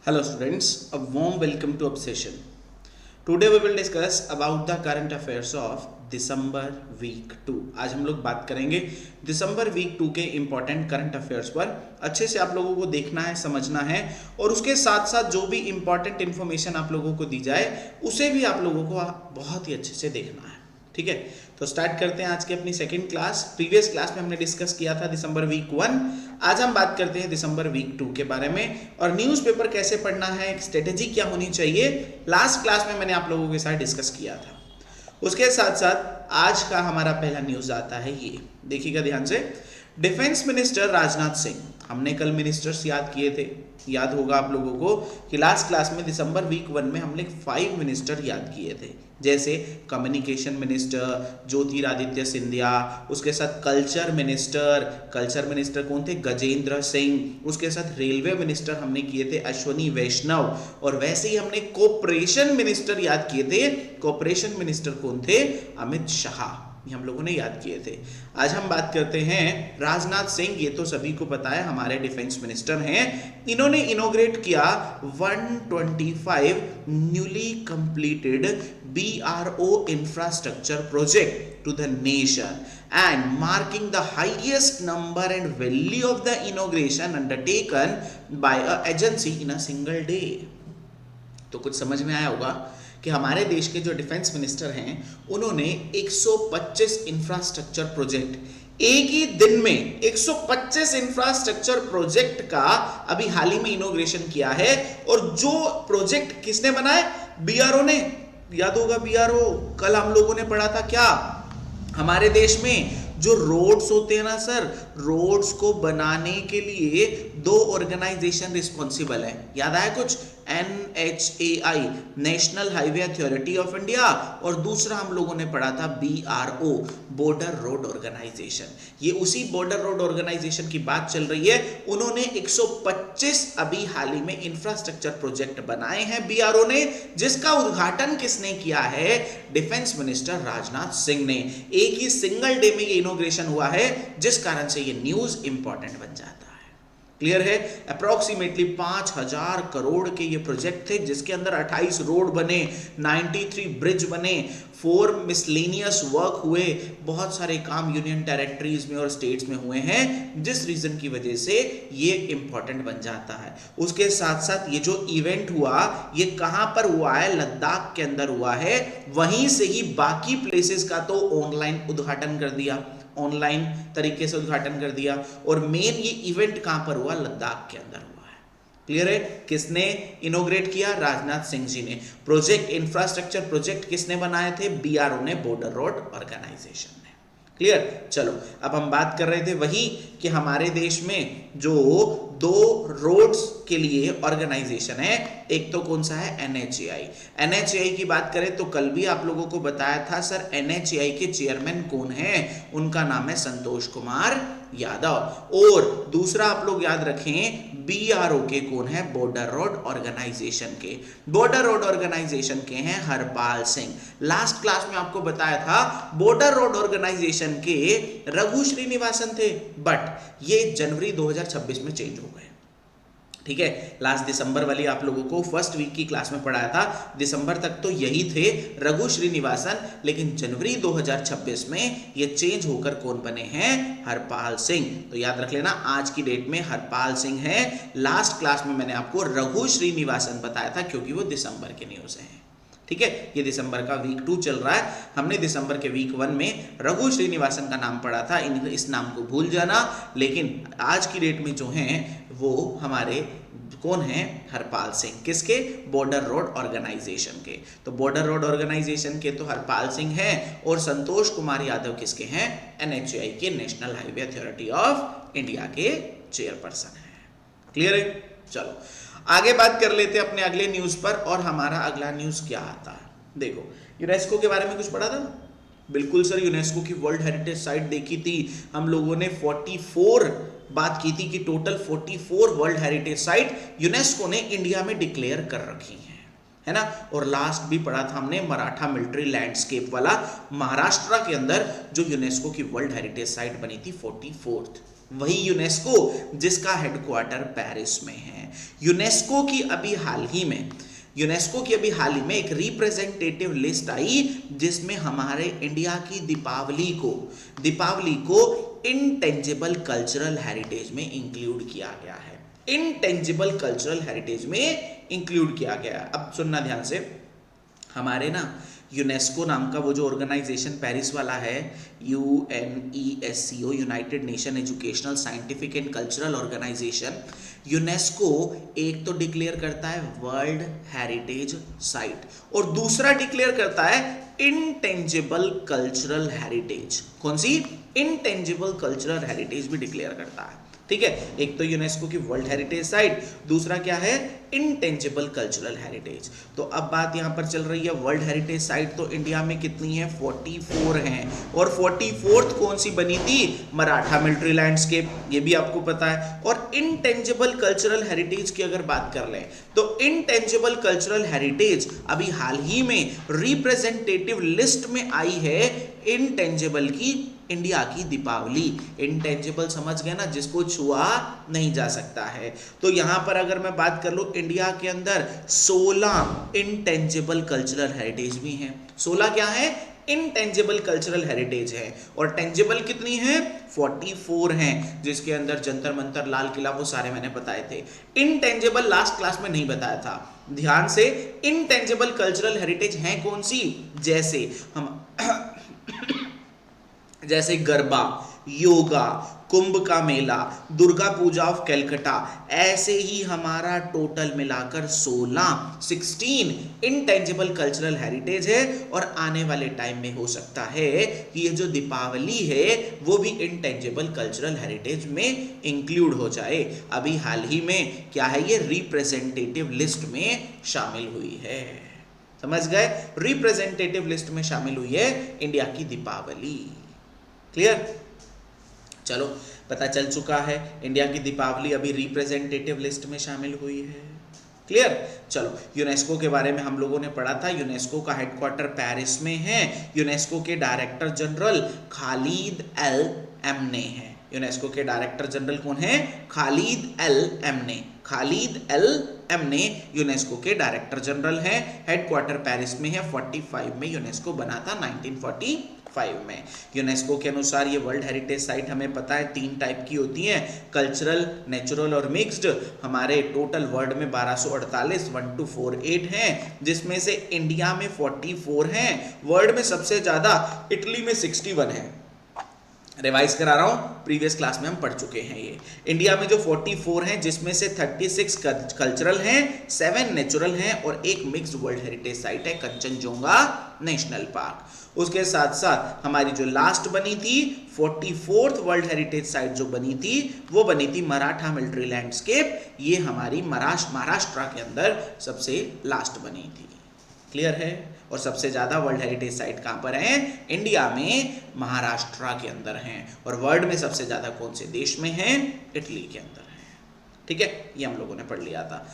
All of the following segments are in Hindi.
Hello students, a warm welcome to Obsession. Today we will discuss about the current affairs of December week 2। आज हम लोग बात करेंगे दिसंबर वीक 2 के इम्पॉर्टेंट करंट अफेयर्स पर। अच्छे से आप लोगों को देखना है, समझना है और उसके साथ साथ जो भी इम्पॉर्टेंट इन्फॉर्मेशन आप लोगों को दी जाए उसे भी आप लोगों को बहुत ही अच्छे से देखना है। ठीक है, तो स्टार्ट करते हैं आज की अपनी सेकंड क्लास। प्रीवियस क्लास में हमने डिस्कस किया था दिसंबर वीक 1। आज हम बात करते हैं दिसंबर वीक 2 के बारे में और न्यूज़पेपर कैसे पढ़ना है, एक स्ट्रेटेजी क्या होनी चाहिए, लास्ट क्लास में मैंने आप लोगों के साथ डिस्कस किया था। उसके साथ साथ आज का हमारा पहला न्यूज़ आता है, ये देखिएगा ध्यान से। डिफेंस मिनिस्टर राजनाथ सिंह, हमने कल मिनिस्टर्स याद किए थे, याद होगा आप लोगों को कि लास्ट क्लास में दिसंबर वीक 1 में हमने 5 मिनिस्टर याद किए थे, जैसे कम्युनिकेशन मिनिस्टर ज्योतिरादित्य सिंधिया, उसके साथ कल्चर मिनिस्टर कौन थे, गजेंद्र सिंह, उसके साथ रेलवे मिनिस्टर हमने किए थे अश्वनी वैष्णव, और वैसे ही हमने कोऑपरेशन मिनिस्टर याद किए थे। कोऑपरेशन मिनिस्टर कौन थे, अमित शाह, ये हम लोगों ने याद किए थे। आज हम बात करते हैं राजनाथ सिंह, ये तो सभी को पता है हमारे डिफेंस मिनिस्टर हैं। इन्होंने इनोग्रेट किया 125 newly completed BRO infrastructure project to the nation and marking the highest number and value of the inauguration undertaken by a agency in a single day। तो कुछ समझ में आया होगा कि हमारे देश के जो डिफेंस मिनिस्टर हैं उन्होंने 125 इंफ्रास्ट्रक्चर प्रोजेक्ट एक ही दिन में 125 इंफ्रास्ट्रक्चर प्रोजेक्ट का अभी हाल ही में इनोग्रेशन किया है। और जो प्रोजेक्ट किसने बनाए, BRO ने, याद होगा BRO, कल हम लोगों ने पढ़ा था क्या, हमारे देश में जो रोड्स होते हैं ना सर, रोड्स को बनाने के लिए 2 ऑर्गेनाइजेशन रिस्पॉन्सिबल है, याद आया कुछ, NHAI national highway authority of India, और दूसरा हम लोगों ने पढ़ा था BRO बॉर्डर रोड ऑर्गेनाइजेशन। ये उसी बॉर्डर रोड ऑर्गेनाइजेशन की बात चल रही है। उन्होंने 125 अभी हाल ही में इंफ्रास्ट्रक्चर प्रोजेक्ट बनाए हैं BRO ने, जिसका उद्घाटन किसने किया है, डिफेंस मिनिस्टर राजनाथ सिंह ने। एक ही सिंगल डे में ये इनोग्रेशन हुआ है, जिस कारण से ये न्यूज इंपॉर्टेंट बन जाता है। क्लियर है, अप्रोक्सीमेटली 5000 करोड़ के ये प्रोजेक्ट थे, जिसके अंदर 28 रोड बने, 93 ब्रिज बने, 4 मिसलेनियस वर्क हुए, बहुत सारे काम यूनियन टेरिटरीज में और स्टेट्स में हुए हैं, जिस रीजन की वजह से ये इंपॉर्टेंट बन जाता है। उसके साथ साथ ये जो इवेंट हुआ ये कहां पर हुआ है, लद्दाख के अंदर हुआ है। वहीं से ही बाकी प्लेसेस का तो ऑनलाइन उद्घाटन कर दिया, ऑनलाइन तरीके से उद्घाटन कर दिया, और मेन ये इवेंट कहां पर हुआ, लद्दाख के अंदर हुआ है। क्लियर है, किसने इनोग्रेट किया, राजनाथ सिंह जी ने। प्रोजेक्ट इंफ्रास्ट्रक्चर प्रोजेक्ट किसने बनाए थे, BRO ने, बॉर्डर रोड ऑर्गेनाइजेशन ने। क्लियर, चलो अब हम बात कर रहे थे वही कि हमारे देश में जो 2 रोड्स के लिए ऑर्गेनाइजेशन है, एक तो कौन सा है, NHAI की बात करें तो कल भी आप लोगों को बताया था सर, NHAI के चेयरमैन कौन है, उनका नाम है संतोष कुमार यादव। और दूसरा आप लोग याद रखें, BRO के कौन है, बॉर्डर रोड ऑर्गेनाइजेशन के, बॉर्डर रोड ऑर्गेनाइजेशन के हैं हरपाल सिंह। लास्ट क्लास में आपको बताया था बॉर्डर रोड ऑर्गेनाइजेशन के रघु श्रीनिवासन थे, बट ये जनवरी 2026 में चेंज हो गए। ठीक है, लास्ट दिसंबर वाली आप लोगों को फर्स्ट वीक की क्लास में पढ़ाया था, दिसंबर तक तो यही थे रघु श्रीनिवासन, लेकिन जनवरी 2026 में ये चेंज होकर कौन बने हैं, हरपाल सिंह। तो याद रख लेना, आज की डेट में हरपाल सिंह है। लास्ट क्लास में मैंने आपको रघु श्रीनिवासन बताया था क्योंकि वो दिसंबर के न्यूज हैं। ठीक है, ये दिसंबर का वीक 2 चल रहा है, हमने दिसंबर के वीक 1 में रघु श्रीनिवासन का नाम पढ़ा था, इस नाम को भूल जाना। लेकिन आज की डेट में जो हैं वो हमारे कौन हैं, हरपाल सिंह, किसके, बॉर्डर रोड ऑर्गेनाइजेशन के। तो बॉर्डर रोड ऑर्गेनाइजेशन के तो हरपाल सिंह हैं, और संतोष कुमार यादव किसके हैं, NHAI के national highway authority of India के चेयरपर्सन हैं। क्लियर है, चलो आगे बात कर लेते हैं अपने अगले न्यूज पर। और हमारा अगला न्यूज क्या आता है, देखो, यूनेस्को के बारे में कुछ पढ़ा था, बिल्कुल सर, यूनेस्को की वर्ल्ड हेरिटेज साइट देखी थी हम लोगों ने, 44 बात की थी कि total 44 world heritage site UNESCO ने इंडिया में डिक्लेयर कर रखी हैं, है ना। और लास्ट भी पढ़ा था हमने मराठा मिलिट्री लैंडस्केप वाला, महाराष्ट्र के अंदर जो यूनेस्को की वर्ल्ड हेरिटेज साइट बनी थी 44th, वही यूनेस्को जिसका हेडक्वार्टर पेरिस में है। यूनेस्को की अभी हाल ही में एक रिप्रेजेंटेटिव लिस्ट आई जिसमें हमारे इंडिया की दीपावली को इंटेंजिबल कल्चरल हेरिटेज में इंक्लूड किया गया है। इंटेंजिबल कल्चरल हेरिटेज में इंक्लूड किया गया। अब सुनना ध्यान से, हमारे ना यूनेस्को नाम का वो जो ऑर्गेनाइजेशन पेरिस वाला है, UNESCO, United Nation Educational Scientific and Cultural Organisation, UNESCO एक तो डिक्लेयर करता है वर्ल्ड हेरिटेज साइट और दूसरा डिक्लेयर करता है इंटेंजिबल कल्चरल हेरिटेज। कौन सी? इंटेंजिबल कल्चरल हेरिटेज भी डिक्लेयर करता है। ठीक है, एक तो यूनेस्को की वर्ल्ड हेरिटेज साइट, दूसरा क्या है? Intangible cultural heritage. तो अब बात यहां पर चल रही है वर्ल्ड हेरिटेज साइट तो इंडिया में कितनी है? 44 हैं। और 44th कौन सी बनी थी? मराठा मिलिट्री लैंडस्केप, ये भी आपको पता है। और इंटेंजिबल कल्चरल हेरिटेज की अगर बात कर लें तो इंटेंजिबल कल्चरल हेरिटेज अभी हाल ही में रिप्रेजेंटेटिव लिस्ट में आई है इंटेंजिबल की इंडिया की दीपावली। इंटेंजिबल समझ गए ना, जिसको छुआ नहीं जा सकता है। तो यहां पर अगर मैं बात कर लूं, इंडिया के अंदर 16 इंटेंजिबल कल्चरल हेरिटेज भी हैं। 16 क्या है? इंटेंजिबल कल्चरल हेरिटेज है। और टेंजिबल कितनी है? 44 हैं, जिसके अंदर जंतर मंतर, लाल किला, वो सारे मैंने बताए थे। इनटेंजिबल लास्ट क्लास में नहीं बताया था, ध्यान से। इनटेंजिबल कल्चरल हेरिटेज हैं कौन सी? जैसे गरबा, योगा, कुंभ का मेला, दुर्गा पूजा ऑफ कैलकाटा, ऐसे ही हमारा टोटल मिलाकर 16 इंटेंजिबल कल्चरल हेरिटेज है। और आने वाले टाइम में हो सकता है कि ये जो दीपावली है वो भी इंटेंजिबल कल्चरल हेरिटेज में इंक्लूड हो जाए। अभी हाल ही में क्या है? ये रिप्रेजेंटेटिव लिस्ट में शामिल हुई है। समझ गए? रिप्रेजेंटेटिव लिस्ट में शामिल हुई है इंडिया की दीपावली। क्लियर? चलो, पता चल चुका है इंडिया की दीपावली अभी रिप्रेजेंटेटिव लिस्ट में शामिल हुई है। क्लियर? चलो, यूनेस्को के बारे में हम लोगों ने पढ़ा था। यूनेस्को का हेडक्वार्टर पेरिस में है। यूनेस्को के director general Khaled El Enany हैं। यूनेस्को के डायरेक्टर जनरल कौन है? Khaled El Enany. Khaled El Enany UNESCO के डायरेक्टर जनरल हैं। हेडक्वार्टर पेरिस में है। 45 में यूनेस्को बना था, 1945 में। यूनेस्को के अनुसार ये वर्ल्ड हेरिटेज साइट हमें पता है 3 टाइप की होती हैं, कल्चरल, नेचुरल और मिक्स्ड। हमारे टोटल वर्ल्ड में 1248 1248 हैं, जिसमें से इंडिया में 44 हैं। वर्ल्ड में सबसे ज्यादा इटली में 61 है। रिवाइज करा रहा हूं, प्रीवियस क्लास में हम पढ़ चुके हैं। ये इंडिया में जो 44 हैं, जिसमें से 36 कल्चरल हैं, 7 नेचुरल हैं और एक मिक्स्ड वर्ल्ड हेरिटेज साइट है कंचनजोंगा नेशनल पार्क। उसके साथ साथ हमारी जो लास्ट बनी थी 44th वर्ल्ड हेरिटेज साइट जो बनी थी वो बनी थी मराठा मिलिट्री लैंडस्केप। ये हमारी महाराष्ट्र के अंदर सबसे लास्ट बनी थी। क्लियर है? और सबसे ज्यादा वर्ल्ड हेरिटेज साइट कहां पर है? इंडिया में महाराष्ट्र के अंदर हैं। और वर्ल्ड में सबसे ज्यादा कौन से देश में है? इटली के अंदर है। ठीक है, ये हम लोगों ने पढ़ लिया था।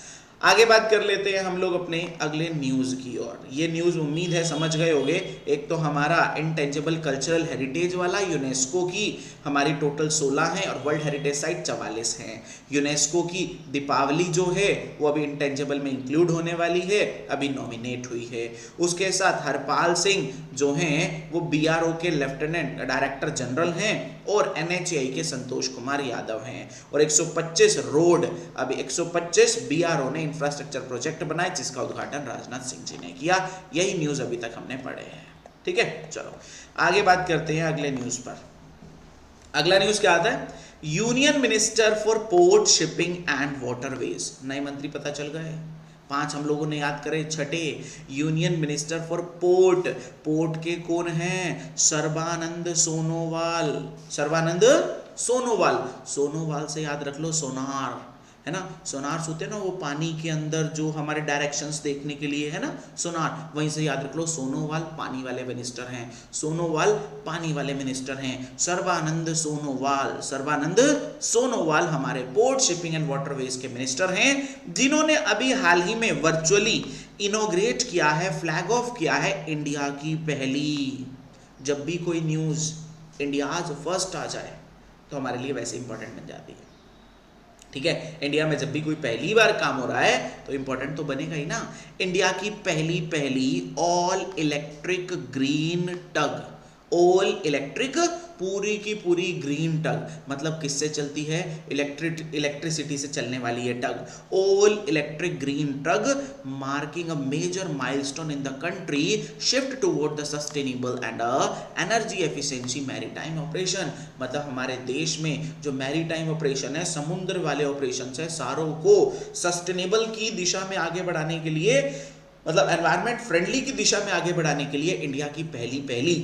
आगे बात कर लेते हैं हम लोग अपने अगले न्यूज की ओर। ये न्यूज उम्मीद है समझ गए होंगे। एक तो हमारा इंटेंजिबल कल्चरल हेरिटेज वाला, यूनेस्को की हमारी टोटल 16 हैं और वर्ल्ड हेरिटेज साइट 44 हैं। यूनेस्को की दीपावली जो है वो अभी इंटेंजिबल में इंक्लूड होने वाली है, अभी नॉमिनेट हुई है। उसके साथ हरपाल सिंह जो हैं वो BRO के लेफ्टिनेंट डायरेक्टर जनरल हैं और NHAI के संतोष कुमार यादव हैं। और 125 रोड, अभी 125 BRO ने इंफ्रास्ट्रक्चर प्रोजेक्ट बनाए जिसका उद्घाटन राजनाथ सिंह जी ने किया। यही न्यूज अभी तक हमने पढ़े हैं। ठीक है, चलो आगे बात करते हैं अगले न्यूज पर। अगला न्यूज क्या आता है? Union minister for port, shipping and waterways, नए मंत्री पता चल गए। 5 हम लोगों ने याद करे। छठे, union minister for port, port के कौन हैं? सर्बानंद सोनोवाल। सर्बानंद सोनोवाल, सोनोवाल से याद रख लो सोनार, है ना। सोनार होते हैं ना वो पानी के अंदर जो हमारे डायरेक्शंस देखने के लिए, है ना, सोनार, वहीं से याद रख लो। सोनोवाल पानी वाले मिनिस्टर हैं। सोनोवाल पानी वाले मिनिस्टर हैं। सर्बानंद सोनोवाल, सर्बानंद सोनोवाल हमारे पोर्ट, शिपिंग एंड वाटरवेज के मिनिस्टर हैं, जिन्होंने अभी हाल ही में वर्चुअली इनॉग्रेट किया है, फ्लैग ऑफ किया है इंडिया की पहली। जब भी कोई न्यूज इंडियाज फर्स्ट आ जाए तो हमारे लिए वैसे इंपॉर्टेंट बन जाती है। ठीक है, इंडिया में जब भी कोई पहली बार काम हो रहा है तो इंपॉर्टेंट तो बनेगा ही ना। इंडिया की पहली पहली ऑल इलेक्ट्रिक ग्रीन टग, ऑल इलेक्ट्रिक पूरी की पूरी ग्रीन टग, मतलब किससे चलती है, इलेक्ट्रिसिटी से चलने वाली ये tug, all electric green tug, marking a major milestone in the country shift toward the sustainable and energy efficiency maritime operation. मतलब हमारे देश में जो मैरीटाइम ऑपरेशन है, समुद्र वाले ऑपरेशन है, सारों को सस्टेनेबल की दिशा में आगे बढ़ाने के लिए, मतलब एनवायरमेंट फ्रेंडली की दिशा में आगे बढ़ाने के लिए इंडिया की पहली पहली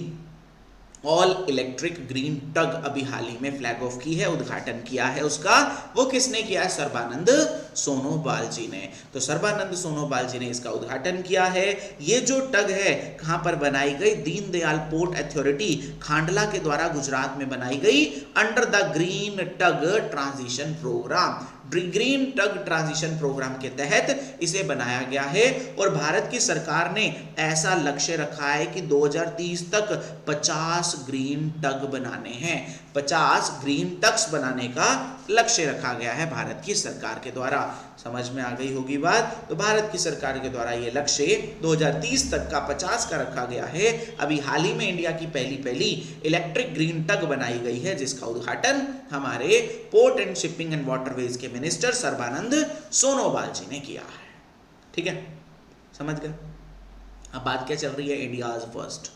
ऑल इलेक्ट्रिक ग्रीन टग अभी हाल ही में फ्लैग ऑफ की है, उद्घाटन किया है उसका। वो किसने किया है, सर्बानंद सोनोवाल जी ने। तो सर्बानंद सोनोवाल जी ने इसका उद्घाटन किया है। ये जो टग है कहां पर बनाई गई, दीनदयाल पोर्ट अथॉरिटी खांडला के द्वारा गुजरात में बनाई गई, under the green tug transition programme. Green tug transition programme के तहत इसे बनाया गया है और भारत की सरकार ने ऐसा लक्ष्य रखा है कि 2030 तक 50 ग्रीन टग बनाने हैं, 50 ग्रीन टग्स बनाने का लक्ष्य रखा गया है भारत की सरकार के द्वारा। समझ में आ गई होगी बात। तो भारत की सरकार के द्वारा ये लक्ष्य 2030 तक का 50 का रखा गया है। अभी हाल ही में इंडिया की पहली पहली इलेक्ट्रिक ग्रीन टग बनाई गई है, जिसका उद्घाटन हमारे port and shipping and waterways के मिनिस्टर सर्बानंद सोनोवाल जी ने किया है। ठीक है, समझ गए। अब बात क्या चल रही है, इंडियाज फर्स्ट,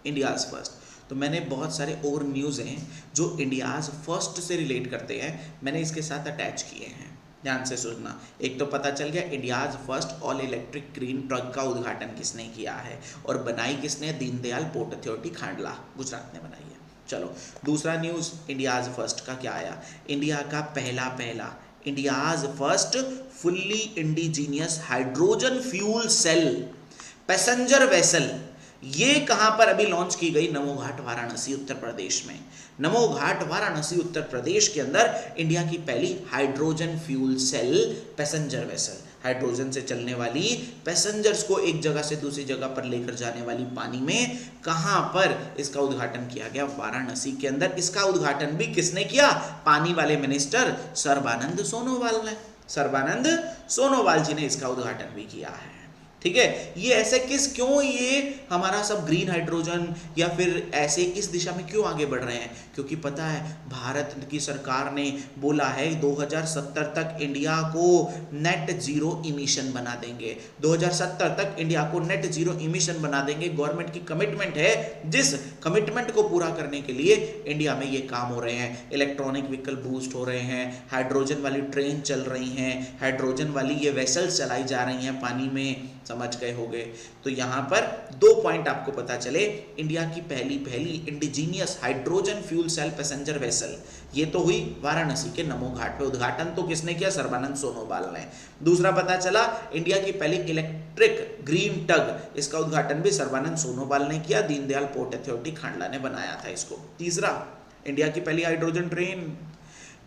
इंडियाज फर्स्ट। तो मैंने बहुत सारे और न्यूज़ हैं जो इंडियाज फर्स्ट से रिलेट करते हैं, मैंने इसके साथ अटैच किए हैं, ध्यान से सुनना। एक तो पता चल गया India's first all electric green truck का उद्घाटन किसने किया है और बनाई किसने, दीनदयाल पोर्ट अथॉरिटी खांडला गुजरात ने बनाई है। चलो दूसरा न्यूज़ इंडियाज फर्स्ट का क्या आया, इंडिया का पहला पहला India's first fully indigenous hydrogen fuel cell passenger vessel, ये कहां पर अभी लॉन्च की गई, नमो घाट वाराणसी उत्तर प्रदेश में। नमो घाट वाराणसी उत्तर प्रदेश के अंदर इंडिया की पहली hydrogen fuel cell passenger vessel, hydrogen से चलने वाली पैसेंजर्स को एक जगह से दूसरी जगह पर लेकर जाने वाली पानी में, कहां पर इसका उद्घाटन किया गया, वाराणसी के अंदर। इसका उद्घाटन भी किसने किया, पानी वाले मिनिस्टर सर्बानंद सोनोवाल ने, सर्बानंद सोनोवाल जी ने इसका उद्घाटन भी किया है। ठीक है, ये ऐसे क्यों ये हमारा सब ग्रीन हाइड्रोजन या फिर ऐसे इस दिशा में क्यों आगे बढ़ रहे हैं, क्योंकि पता है भारत की सरकार ने बोला है 2070 तक इंडिया को नेट जीरो इमिशन बना देंगे, 2070 तक इंडिया को नेट जीरो इमिशन बना देंगे। गवर्नमेंट की कमिटमेंट है, जिस कमिटमेंट को पूरा करने के लिए इंडिया में ये काम हो रहे हैं। इलेक्ट्रॉनिक व्हीकल बूस्ट हो रहे हैं, हाइड्रोजन वाली ट्रेन चल रही हैं, हाइड्रोजन वाली ये वेसल्स चलाई जा रही हैं पानी में, समझ गए होंगे। तो यहां पर दो पॉइंट आपको पता चले, इंडिया की पहली पहली indigenous hydrogen fuel cell passenger vessel, ये तो हुई वाराणसी के नमो घाट पे। उद्घाटन तो किसने किया, सर्बानंद सोनोवाल ने। दूसरा पता चला इंडिया की पहली इलेक्ट्रिक ग्रीन टग, इसका उद्घाटन भी सर्बानंद सोनोवाल ने किया, दीनदयाल पोर्ट अथॉरिटी खांडला ने बनाया था इसको। तीसरा इंडिया की पहली हाइड्रोजन ट्रेन,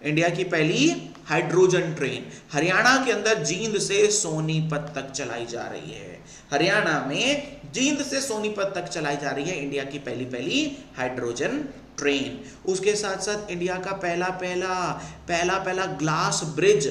इंडिया की पहली हाइड्रोजन ट्रेन हरियाणा के अंदर जींद से सोनीपत तक चलाई जा रही है। हरियाणा में जींद से सोनीपत तक चलाई जा रही है इंडिया की पहली पहली हाइड्रोजन ट्रेन। उसके साथ साथ इंडिया का पहला पहला ग्लास ब्रिज,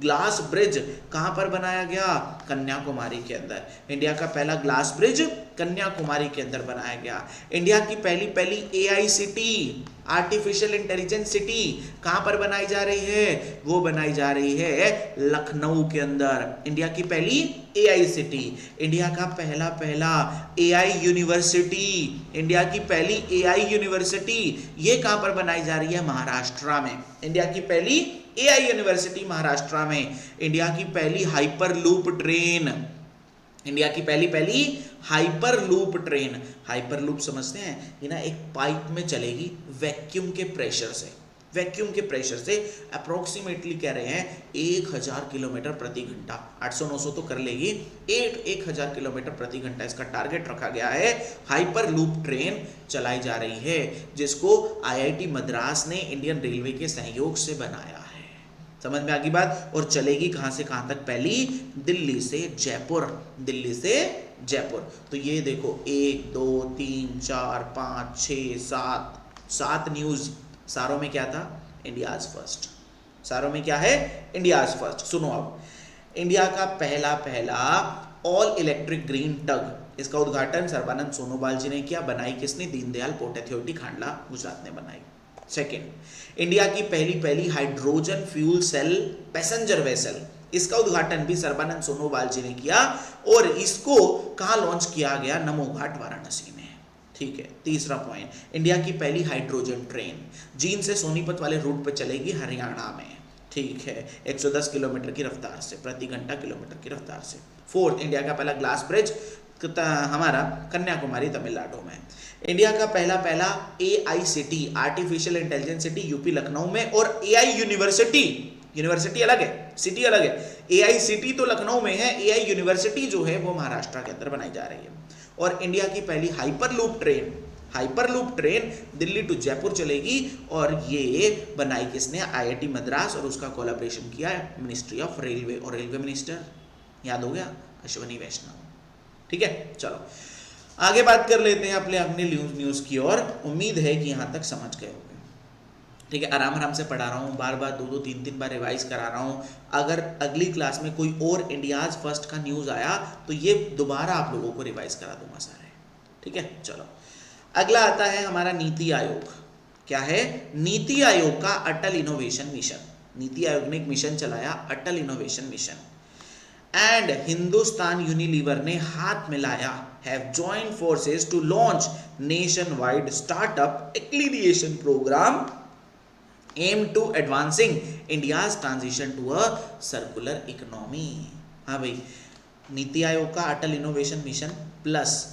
ग्लास ब्रिज कहां पर बनाया गया, कन्याकुमारी के अंदर। इंडिया का पहला ग्लास ब्रिज कन्याकुमारी के अंदर बनाया गया। इंडिया की पहली AI city, artificial intelligence city कहां पर बनाई जा रही है, वो बनाई जा रही है लखनऊ के अंदर। इंडिया की पहली एआई सिटी, इंडिया का पहला एआई यूनिवर्सिटी, इंडिया की पहली एआई यूनिवर्सिटी ये कहां पर बनाई जा रही है, महाराष्ट्र में। इंडिया की पहली एआई यूनिवर्सिटी महाराष्ट्र में। इंडिया की पहली हाइपर लूप ट्रेन, इंडिया की पहली hyper loop train. Hyper loop समझते हैं, ये ना एक पाइप में चलेगी वैक्यूम के प्रेशर से, वैक्यूम के प्रेशर से अप्रोक्सीमेटली कह रहे हैं 1000 किलोमीटर प्रति घंटा, 800-900 तो कर लेगी, 1000 किलोमीटर प्रति घंटा इसका टारगेट रखा गया है। हाइपर लूप ट्रेन चलाई जा रही है, जिसको आईआईटी मद्रास ने इंडियन रेलवे के सहयोग से बनाया है। समझ में आ गई बात। और चलेगी कहां से कहां तक, पहली दिल्ली से जयपुर, दिल्ली से जयपुर। तो ये देखो 1 2 3 4 5 6 7 न्यूज, सारों में क्या था, इंडियाज फर्स्ट, चारों में क्या है, इंडिया फर्स्ट। सुनो अब, इंडिया का पहला ऑल इलेक्ट्रिक ग्रीन टग, इसका उद्घाटन सर्बानंद सोनोवाल जी ने किया। बनाई किसने, दीनदयाल पोर्ट अथॉरिटी खांडला गुजरात ने बनाई। सेकेंड, इंडिया की पहली hydrogen fuel cell passenger vessel, इसका उद्घाटन भी सर्बानंद सोनोवाल जी ने किया और इसको कहां लॉन्च किया गया, नमो घाट वाराणसी में। ठीक है। तीसरा पॉइंट, इंडिया की पहली हाइड्रोजन ट्रेन जींद से सोनीपत वाले रूट पर चलेगी हरियाणा में। ठीक है, 110 किलोमीटर की रफ्तार से, प्रति घंटा किलोमीटर की रफ्तार से। फोर्थ, इंडिया का पहला ग्लास ब्रिज हमारा कन्याकुमारी तमिलनाडु में। इंडिया का पहला AICT artificial intelligence city UP Lucknow में, और AI यूनिवर्सिटी अलग है, सिटी अलग है। AICT तो लखनऊ में है, AI यूनिवर्सिटी जो है वो महाराष्ट्र के अंदर बनाई जा रही है। और इंडिया की पहली hyperloop train Delhi to Jaipur चलेगी, और ये बनाई किसने, IIT मद्रास, और उसका कोलैबोरेशन किया है मिनिस्ट्री ऑफ रेलवे, और रेलवे मिनिस्टर याद हो गया, अश्वनी वैष्णव। ठीक है, चलो आगे बात कर लेते हैं अपने न्यूज की और उम्मीद है कि यहाँ तक समझ गए होंगे। ठीक है, आराम से पढ़ा रहा हूँ, बार 2-3 बार रिवाइज करा रहा हूँ। अगर अगली क्लास में कोई और इंडियाज फर्स्ट का न्यूज़ आया तो ये दोबारा आप लोगों को रिवाइज करा दूंगा सारे। ठीक है, चलो अगला आता है हमारा नीति आयोग। क्या है, नीति आयोग का अटल इनोवेशन मिशन। नीति आयोग ने एक मिशन चलाया, Atal innovation mission, and Hindustan Unilever ने हाथ मिलाया, have joint forces to launch nationwide startup accreditation program aim to advancing India's transition to a circular economy. हाँ भाई, नीति आयोग का Atal innovation mission plus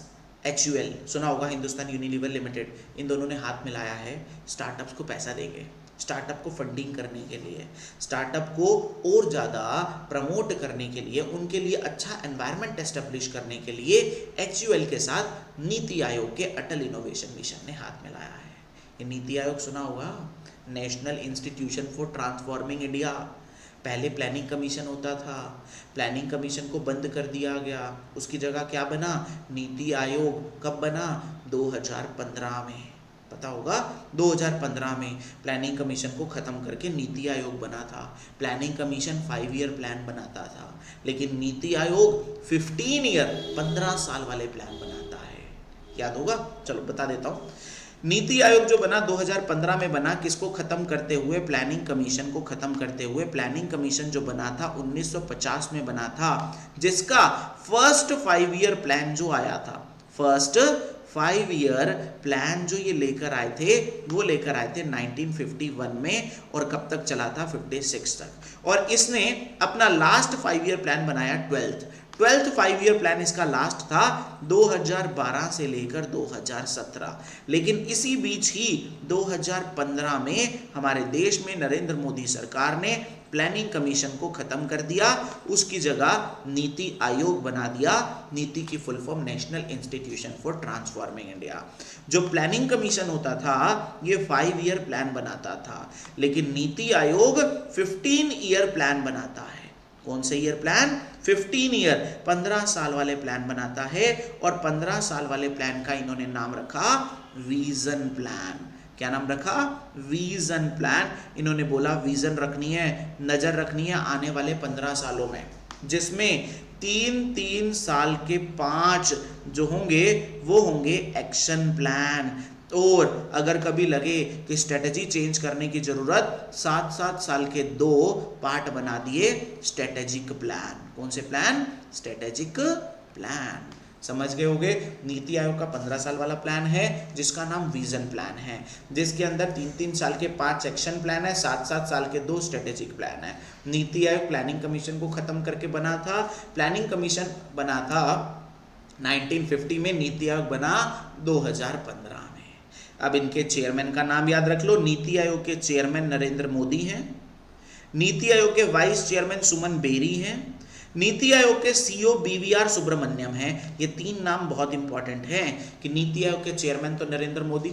HUL सुना होगा, हिंदुस्तान यूनिलीवर लिमिटेड, इन दोनों ने हाथ मिलाया है, स्टार्टअप्स को पैसा देंगे, स्टार्टअप को फंडिंग करने के लिए, स्टार्टअप को और ज़्यादा प्रमोट करने के लिए, उनके लिए अच्छा एनवायरनमेंट एस्टेब्लिश करने के लिए HUL के साथ नीति आयोग के अटल इनोवेशन मिशन ने हाथ मिलाया है। ये नीति आयोग सुना होगा, national institution for transforming India. पहले प्लानिंग कमीशन होता था, प्लानिंग कमीशन को बंद कर दिया गया, उसकी जगह क्या बना, नीति आयोग। कब बना, 2015 में, पता होगा 2015 में प्लानिंग कमीशन को ख़त्म करके नीति आयोग बना था। प्लानिंग कमीशन 5 ईयर प्लान बनाता था, लेकिन नीति आयोग 15 साल वाले प्लान बनाता है। याद होगा, चलो बता देता हूँ। नीति आयोग जो बना 2015 में बना, किसको खत्म करते हुए, प्लानिंग कमीशन को खत्म करते हुए। प्लानिंग कमीशन जो बना था 1950 में बना था, जिसका फर्स्ट 5 ईयर प्लान जो आया था, फर्स्ट 5 ईयर प्लान जो ये लेकर आए थे, वो लेकर आए थे 1951 में, और कब तक चला था, 56 तक। और इसने अपना लास्ट 5 ईयर प्लान बनाया 12th 5 ईयर प्लान इसका लास्ट था 2012 से लेकर 2017। लेकिन इसी बीच ही 2015 में हमारे देश में नरेंद्र मोदी सरकार ने प्लानिंग कमीशन को खत्म कर दिया, उसकी जगह नीति आयोग बना दिया। नीति की full form national institution for transforming India. जो प्लानिंग कमीशन होता था ये 5 ईयर प्लान बनाता था, लेकिन नीति आयोग 15 ईयर प्लान बनाता है। कौन से ईयर प्लान, 15 ईयर, 15 साल वाले प्लान बनाता है। और 15 साल वाले प्लान का इन्होंने नाम रखा विजन प्लान। क्या नाम रखा, विजन प्लान। इन्होंने बोला विजन रखनी है, नजर रखनी है आने वाले 15 सालों में, जिसमें 3 साल के 5 जो होंगे वो होंगे एक्शन प्लान। और अगर कभी लगे कि स्ट्रेटजी चेंज करने की जरूरत, 7 साल के 2 पार्ट बना दिए स्ट्रेटेजिक प्लान। कौन से प्लान, स्ट्रेटेजिक प्लान। समझ गए होंगे। नीति आयोग का 15 साल वाला प्लान है जिसका नाम विजन प्लान है, जिसके अंदर 3 साल के 5 एक्शन प्लान है, 7 साल के 2 स्ट्रेटेजिक प्लान है। नीति आयोग प्लानिंग कमीशन को खत्म करके बना था। प्लानिंग कमीशन बना था 1950 में, नीति आयोग बना 2015 में। अब इनके चेयरमैन का नाम याद रख लो। नीति आयोग के चेयरमैन नरेंद्र मोदी हैं, नीति आयोग के वाइस चेयरमैन सुमन बेरी हैं, नीति आयोग के CEO BVR सुब्रमण्यम हैं। ये 3 नाम बहुत इंपॉर्टेंट हैं कि नीति आयोग के चेयरमैन तो नरेंद्र मोदी,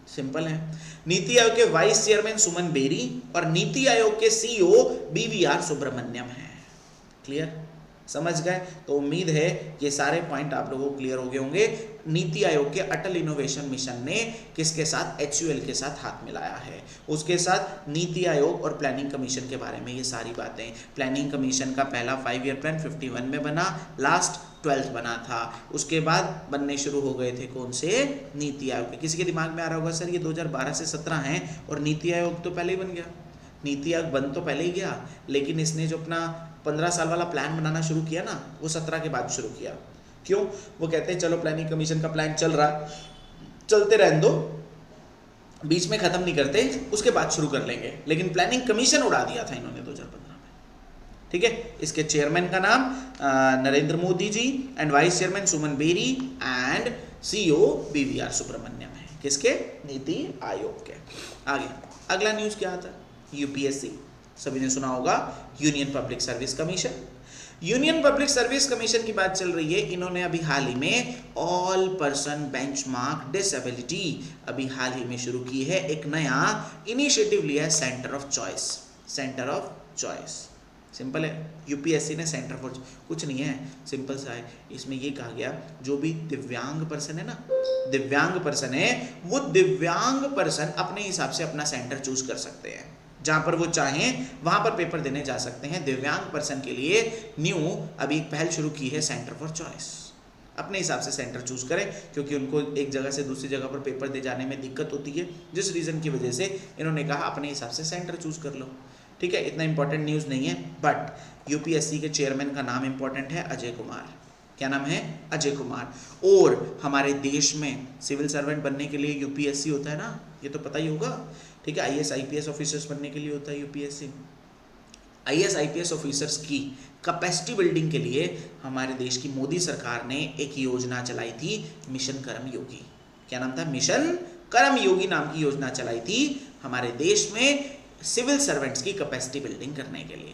सिंपल है, नीति आयोग के वाइस चेयरमैन सुमन बेरी, और नीति आयोग के CEO BVR सुब्रमण्यम हैं। क्लियर, समझ गए? तो उम्मीद है ये सारे पॉइंट आप लोगों को क्लियर हो गए होंगे। नीति आयोग के अटल इनोवेशन मिशन ने किसके साथ, HUL के साथ हाथ मिलाया है, उसके साथ नीति आयोग और प्लानिंग कमीशन के बारे में ये सारी बातें। प्लानिंग कमीशन का पहला 5 ईयर प्लान 51 में बना, लास्ट 12th बना था, उसके बाद बनने शुरू हो गए थे कौन से, नीति आयोग के। किसी के दिमाग में आ रहा होगा सर ये 2012 से 17 हैं और नीति आयोग तो पहले ही बन गया। नीति आयोग बन तो पहले ही गया, लेकिन इसने जो अपना 15 साल वाला प्लान बनाना शुरू किया ना, वो 17 के बाद शुरू किया। क्यों? वो कहते हैं चलो प्लानिंग कमीशन का प्लान चल रहा है, चलते रहने दो, बीच में खत्म नहीं करते, उसके बाद शुरू कर लेंगे। लेकिन प्लानिंग कमीशन उड़ा दिया था इन्होंने 2015 में। ठीक है, इसके चेयरमैन का नाम Narendra Modi ji and vice chairman Suman Bery and CEO BVR Subrahmanyam है। किसके? नीति आयोग के। आगे अगला न्यूज क्या आता है? UPSC, सभी ने सुना होगा, union public service commission. Union public service commission की बात चल रही है। इन्होंने अभी हाल ही में ऑल पर्सन बेंचमार्क डिसेबिलिटी अभी हाल ही में शुरू की है। एक नया इनिशिएटिव लिया है, centre of choice. Centre of choice simple है, यूपीएससी ने सेंटर फॉर, कुछ नहीं है, सिंपल सा है। इसमें ये कहा गया जो भी दिव्यांग पर्सन है ना, दिव्यांग पर्सन है, वो दिव्यांग पर्सन अपने हिसाब से अपना सेंटर चूज कर सकते हैं, जहां पर वो चाहें वहां पर पेपर देने जा सकते हैं। दिव्यांग पर्सन के लिए न्यू अभी एक पहल शुरू की है, सेंटर फॉर चॉइस। अपने हिसाब से सेंटर चूज करें, क्योंकि उनको एक जगह से दूसरी जगह पर पेपर दे जाने में दिक्कत होती है, जिस रीजन की वजह से इन्होंने कहा अपने हिसाब से सेंटर चूज कर लो। ठीक है, इतना इंपॉर्टेंट न्यूज नहीं है, बट यूपीएससी के चेयरमैन का नाम इंपॉर्टेंट है, अजय कुमार। क्या नाम है? अजय कुमार। और हमारे देश में सिविल सर्वेंट बनने के लिए यूपीएससी होता है ना, ये तो पता ही होगा। ठीक है, IAS IPS ऑफिसर्स बनने के लिए होता है यूपीएससी। IAS IPS ऑफिसर्स की कैपेसिटी बिल्डिंग के लिए हमारे देश की मोदी सरकार ने एक योजना चलाई थी, मिशन कर्मयोगी। क्या नाम था? मिशन कर्मयोगी नाम की योजना चलाई थी हमारे देश में सिविल सर्वेंट्स की कैपेसिटी बिल्डिंग करने के लिए।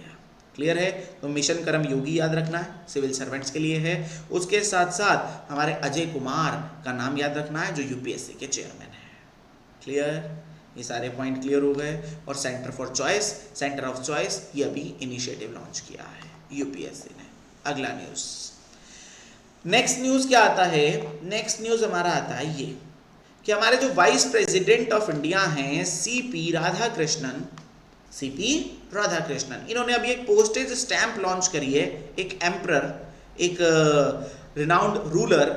क्लियर है? तो मिशन कर्मयोगी याद रखना है, सिविल सर्वेंट्स के लिए है। उसके साथ साथ हमारे अजय कुमार का नाम याद रखना है, जो यूपीएससी के चेयरमैन है। क्लियर? ये सारे पॉइंट क्लियर हो गए। और centre for choice, centre of choice, ये अभी इनिशिएटिव लॉन्च किया है यूपीएससी ने। अगला न्यूज, नेक्स्ट न्यूज क्या आता है? नेक्स्ट न्यूज हमारा आता है ये कि हमारे जो वाइस प्रेसिडेंट ऑफ इंडिया हैं सीपी राधाकृष्णन, इन्होंने अभी एक पोस्टेज स्टैंप लॉन्च करी है। एक एम्परर, एक रिनाउंड रूलर,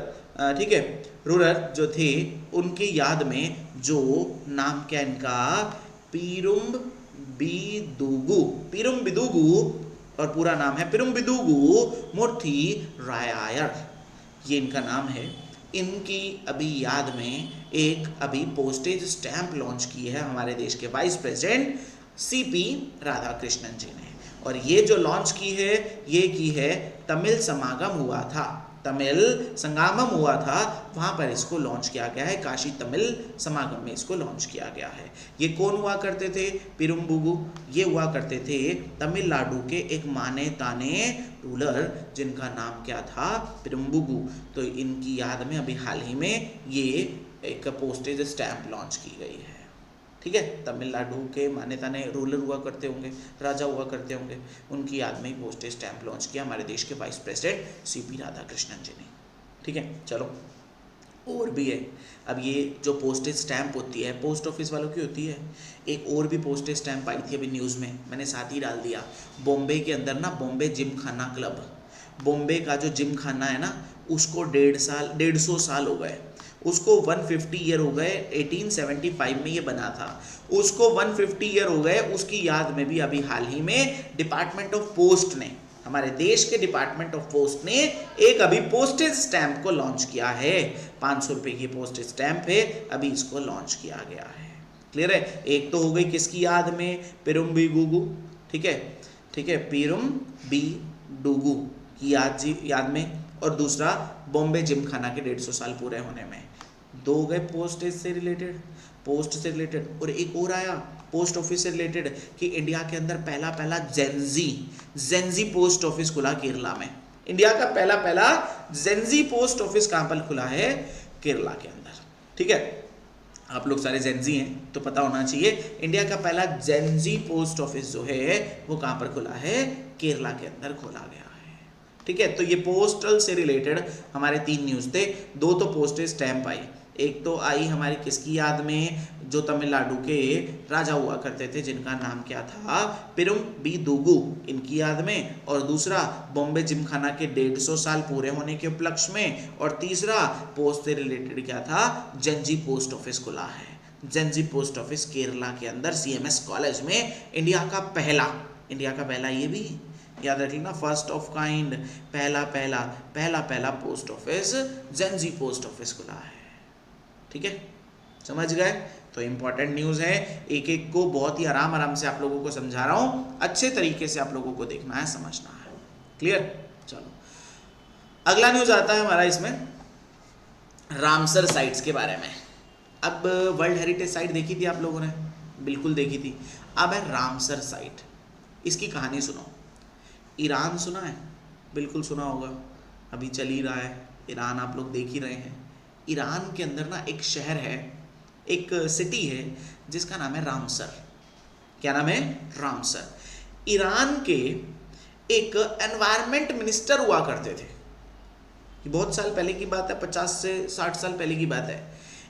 ठीक है, रूलर जो थे उनकी याद में, जो नाम क्या इनका, पीरुम्बिदुगु, और पूरा नाम है पिरुम्बिदुगु मूर्ति रायायर, ये इनका नाम है। इनकी अभी याद में एक अभी पोस्टेज स्टैंप लॉन्च की है हमारे देश के वाइस प्रेसिडेंट सीपी राधाकृष्णन जी ने। और ये जो लॉन्च की है, ये की है तमिल समागम हुआ था, तमिल संगमम हुआ था, वहाँ पर इसको लॉन्च किया गया है। काशी तमिल समागम में इसको लॉन्च किया गया है। ये कौन हुआ करते थे? पिरुम्बुगु, ये हुआ करते थे तमिलनाडु के एक माने ताने रूलर, जिनका नाम क्या था? पिरुम्बुगु। तो इनकी याद में अभी हाल ही में ये एक पोस्टेज स्टैंप लॉन्च की गई है। ठीक है, तमिलनाडु के माने ताने रूलर हुआ करते होंगे, राजा हुआ करते होंगे, उनकी याद में पोस्टेज स्टैंप लॉन्च किया हमारे देश के वाइस प्रेसिडेंट सीपी राधाकृष्णन जी ने। ठीक है, चलो और भी है। अब ये जो पोस्टेज स्टैंप होती है पोस्ट ऑफिस वालों की होती है। एक और भी पोस्टेज स्टैंप आई थी अभी न्यूज़ में, मैंने साथ ही डाल दिया। बॉम्बे के अंदर ना, बॉम्बे जिम खाना क्लब, बॉम्बे का जो जिम खाना है ना, उसको 150 साल हो गए, उसको 150 ईयर हो गए। 1875 में ये बना था, उसको 150 ईयर हो गए। उसकी याद में भी अभी हाल ही में डिपार्टमेंट ऑफ पोस्ट ने, हमारे देश के डिपार्टमेंट ऑफ पोस्ट ने एक अभी पोस्टेज स्टैंप को लॉन्च किया है। 500 रुपये की पोस्टेज स्टैंप है, अभी इसको लॉन्च किया गया है। क्लियर है? एक तो हो गई किसकी याद में? पिरुम्बिदुगु, ठीक है, ठीक है, पिरुम्बिदुगु की याद में, और दूसरा बॉम्बे जिमखाना के 150 साल पूरे होने में। दो गए पोस्टेज से रिलेटेड, पोस्ट से रिलेटेड, और एक और आया पोस्ट ऑफिस से रिलेटेड कि इंडिया के अंदर पहला जेंजी पोस्ट ऑफिस खुला केरला में। इंडिया का पहला जेंजी पोस्ट ऑफिस कहां पर खुला है? केरला के अंदर। ठीक है, आप लोग सारे जेंजी हैं तो पता होना चाहिए। इंडिया का पहला जेंजी पोस्ट ऑफिस जो है वो कहां पर खुला है? केरला के अंदर खोला गया है। ठीक है, तो ये पोस्टल से रिलेटेड हमारे 3 न्यूज़ थे। 2 तो पोस्टेज स्टैंप आई, एक तो आई हमारी किसकी याद में, जो तमिलनाडु के राजा हुआ करते थे जिनका नाम क्या था, पेरुम्बीदुगु, इनकी याद में, और दूसरा बॉम्बे जिमखाना के 150 साल पूरे होने के उपलक्ष्य में, और तीसरा पोस्ट से रिलेटेड क्या था, जंजी पोस्ट ऑफिस खुला है। जंजी पोस्ट ऑफिस केरला के अंदर CMS कॉलेज में इंडिया का पहला, ये भी याद रख लेना, फर्स्ट ऑफ काइंड, पहला पोस्ट ऑफिस जंजी पोस्ट ऑफिस खुला है। ठीक है, समझ गए? तो इंपॉर्टेंट न्यूज़ है, एक एक को बहुत ही आराम से आप लोगों को समझा रहा हूं, अच्छे तरीके से आप लोगों को देखना है, समझना है। क्लियर? चलो अगला न्यूज़ आता है हमारा इसमें रामसर साइट्स के बारे में। अब वर्ल्ड हेरिटेज साइट देखी थी आप लोगों ने, बिल्कुल देखी थी। अब है रामसर साइट, इसकी कहानी सुनो। ईरान सुना है? बिल्कुल सुना होगा, अभी चल ही रहा है ईरान, आप लोग देख ही रहे हैं। ईरान के अंदर ना एक शहर है, एक सिटी है जिसका नाम है रामसर। क्या नाम है? रामसर। ईरान के एक एनवायरनमेंट मिनिस्टर हुआ करते थे, ये बहुत साल पहले की बात है, 50 से 60 साल पहले की बात है।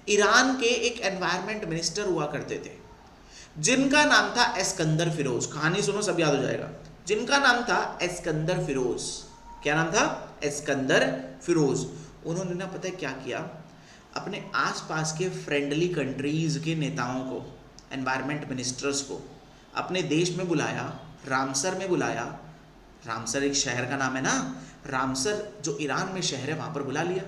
ईरान के एक एनवायरनमेंट मिनिस्टर हुआ करते थे जिनका नाम था एस्कंदर फिरोज। कहानी सुनो, सब याद हो जाएगा। जिनका नाम था एस्कंदर फिरोज। क्या नाम था? एस्कंदर फिरोज। उन्होंने ना पता है क्या किया, अपने आसपास के फ्रेंडली कंट्रीज के नेताओं को, एनवायरनमेंट मिनिस्टर्स को अपने देश में बुलाया, रामसर में बुलाया। रामसर एक शहर का नाम है ना, रामसर जो ईरान में शहर है वहाँ पर बुला लिया,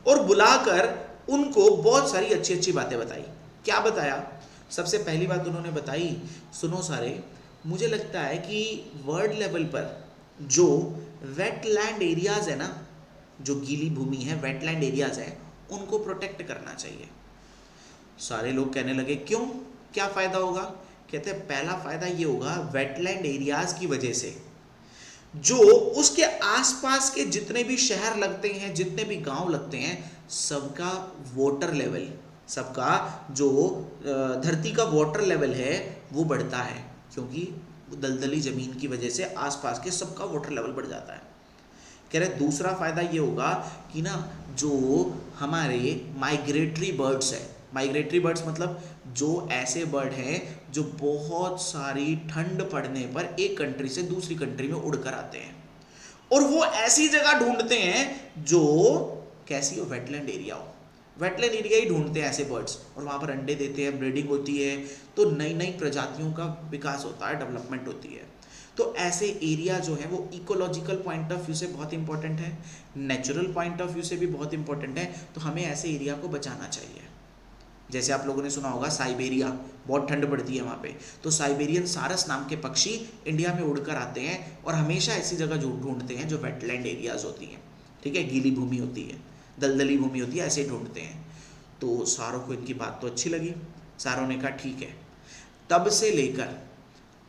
और बुलाकर उनको बहुत सारी अच्छी अच्छी बातें बताई। क्या बताया? सबसे पहली बात उन्होंने बताई, सुनो सारे, मुझे लगता है कि वर्ल्ड लेवल पर जो वेटलैंड एरियाज़ है ना, जो गीली भूमि है, वेटलैंड एरियाज़ है, उनको प्रोटेक्ट करना चाहिए। सारे लोग कहने लगे क्यों, क्या फ़ायदा होगा? कहते हैं पहला फ़ायदा ये होगा, वेटलैंड एरियाज़ की वजह से जो उसके आसपास के जितने भी शहर लगते हैं, जितने भी गांव लगते हैं, सबका वाटर लेवल, सबका जो धरती का वाटर लेवल है वो बढ़ता है, क्योंकि दलदली ज़मीन की वजह से आसपास के सबका वाटर लेवल बढ़ जाता है। कह रहे दूसरा फ़ायदा ये होगा कि ना, जो हमारे माइग्रेटरी बर्ड्स है, माइग्रेटरी बर्ड्स मतलब जो ऐसे बर्ड हैं जो बहुत सारी ठंड पड़ने पर एक कंट्री से दूसरी कंट्री में उड़कर आते हैं, और वो ऐसी जगह ढूंढते हैं जो कैसी हो, वेटलैंड एरिया हो। वेटलैंड एरिया ही ढूंढते हैं ऐसे बर्ड्स, और वहाँ पर अंडे देते हैं, ब्रीडिंग होती है, तो नई नई प्रजातियों का विकास होता है, डेवलपमेंट होती है। तो ऐसे एरिया जो है वो इकोलॉजिकल पॉइंट ऑफ व्यू से बहुत इंपॉर्टेंट है, नेचुरल पॉइंट ऑफ व्यू से भी बहुत इंपॉर्टेंट है, तो हमें ऐसे एरिया को बचाना चाहिए। जैसे आप लोगों ने सुना होगा साइबेरिया, बहुत ठंड पड़ती है वहाँ पे, तो साइबेरियन सारस नाम के पक्षी इंडिया में उड़कर आते हैं और हमेशा ऐसी जगह ढूंढते हैं जो वेटलैंड एरियाज होती हैं, ठीक है, गीली भूमि होती है, दलदली भूमि होती है, ऐसे ढूंढते हैं। तो सारों को इनकी बात तो अच्छी लगी, सारों ने कहा ठीक है। तब से लेकर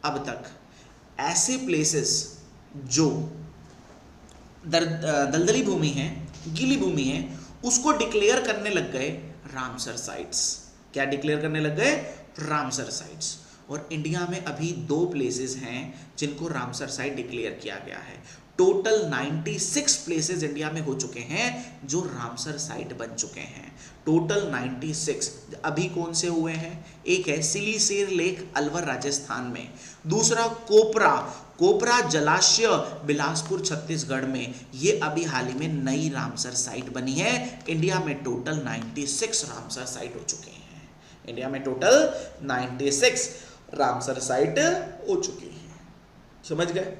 अब तक ऐसे प्लेसेस जो दलदली भूमि है, गीली भूमि है, उसको डिक्लेयर करने लग गए रामसर साइट्स। क्या डिक्लेयर करने लग गए? Ramsar sites. और इंडिया में अभी 2 प्लेसेस हैं जिनको रामसर साइट डिक्लेयर किया गया है। टोटल 96 प्लेसेस इंडिया में हो चुके हैं जो रामसर साइट बन चुके हैं, टोटल 96। अभी कौन से हुए हैं? एक है सिलीसेर लेक, अलवर राजस्थान में। दूसरा कोपरा जलाशय, बिलासपुर छत्तीसगढ़ में। ये अभी हाल ही में नई रामसर साइट बनी है। इंडिया में टोटल 96 रामसर साइट हो चुके हैं। इंडिया में टोटल 96 रामसर साइट हो चुकी हैं। समझ गए?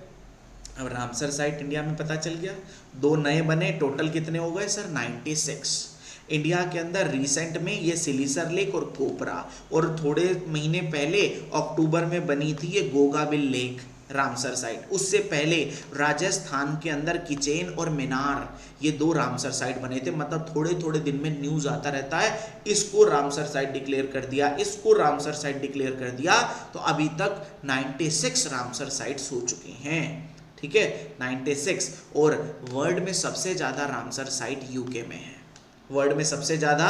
अब रामसर साइट इंडिया में पता चल गया, 2 नए बने, टोटल कितने हो गए सर? 96। इंडिया के अंदर रिसेंट में ये सिलीसर लेक और कोपरा, और थोड़े महीने पहले अक्टूबर में बनी थी ये गोगाबिल लेक रामसर साइट। उससे पहले राजस्थान के अंदर किचेन और मिनार, ये 2 रामसर साइट बने थे। मतलब थोड़े थोड़े दिन में न्यूज़ आता रहता है, इसको रामसर साइट डिक्लेयर कर दिया, इसको रामसर साइट डिक्लेयर कर दिया। तो अभी तक 96 रामसर साइट्स हो चुकी हैं, ठीक है, 96। और वर्ल्ड में सबसे ज़्यादा रामसर साइट यूके में है। वर्ल्ड में सबसे ज़्यादा,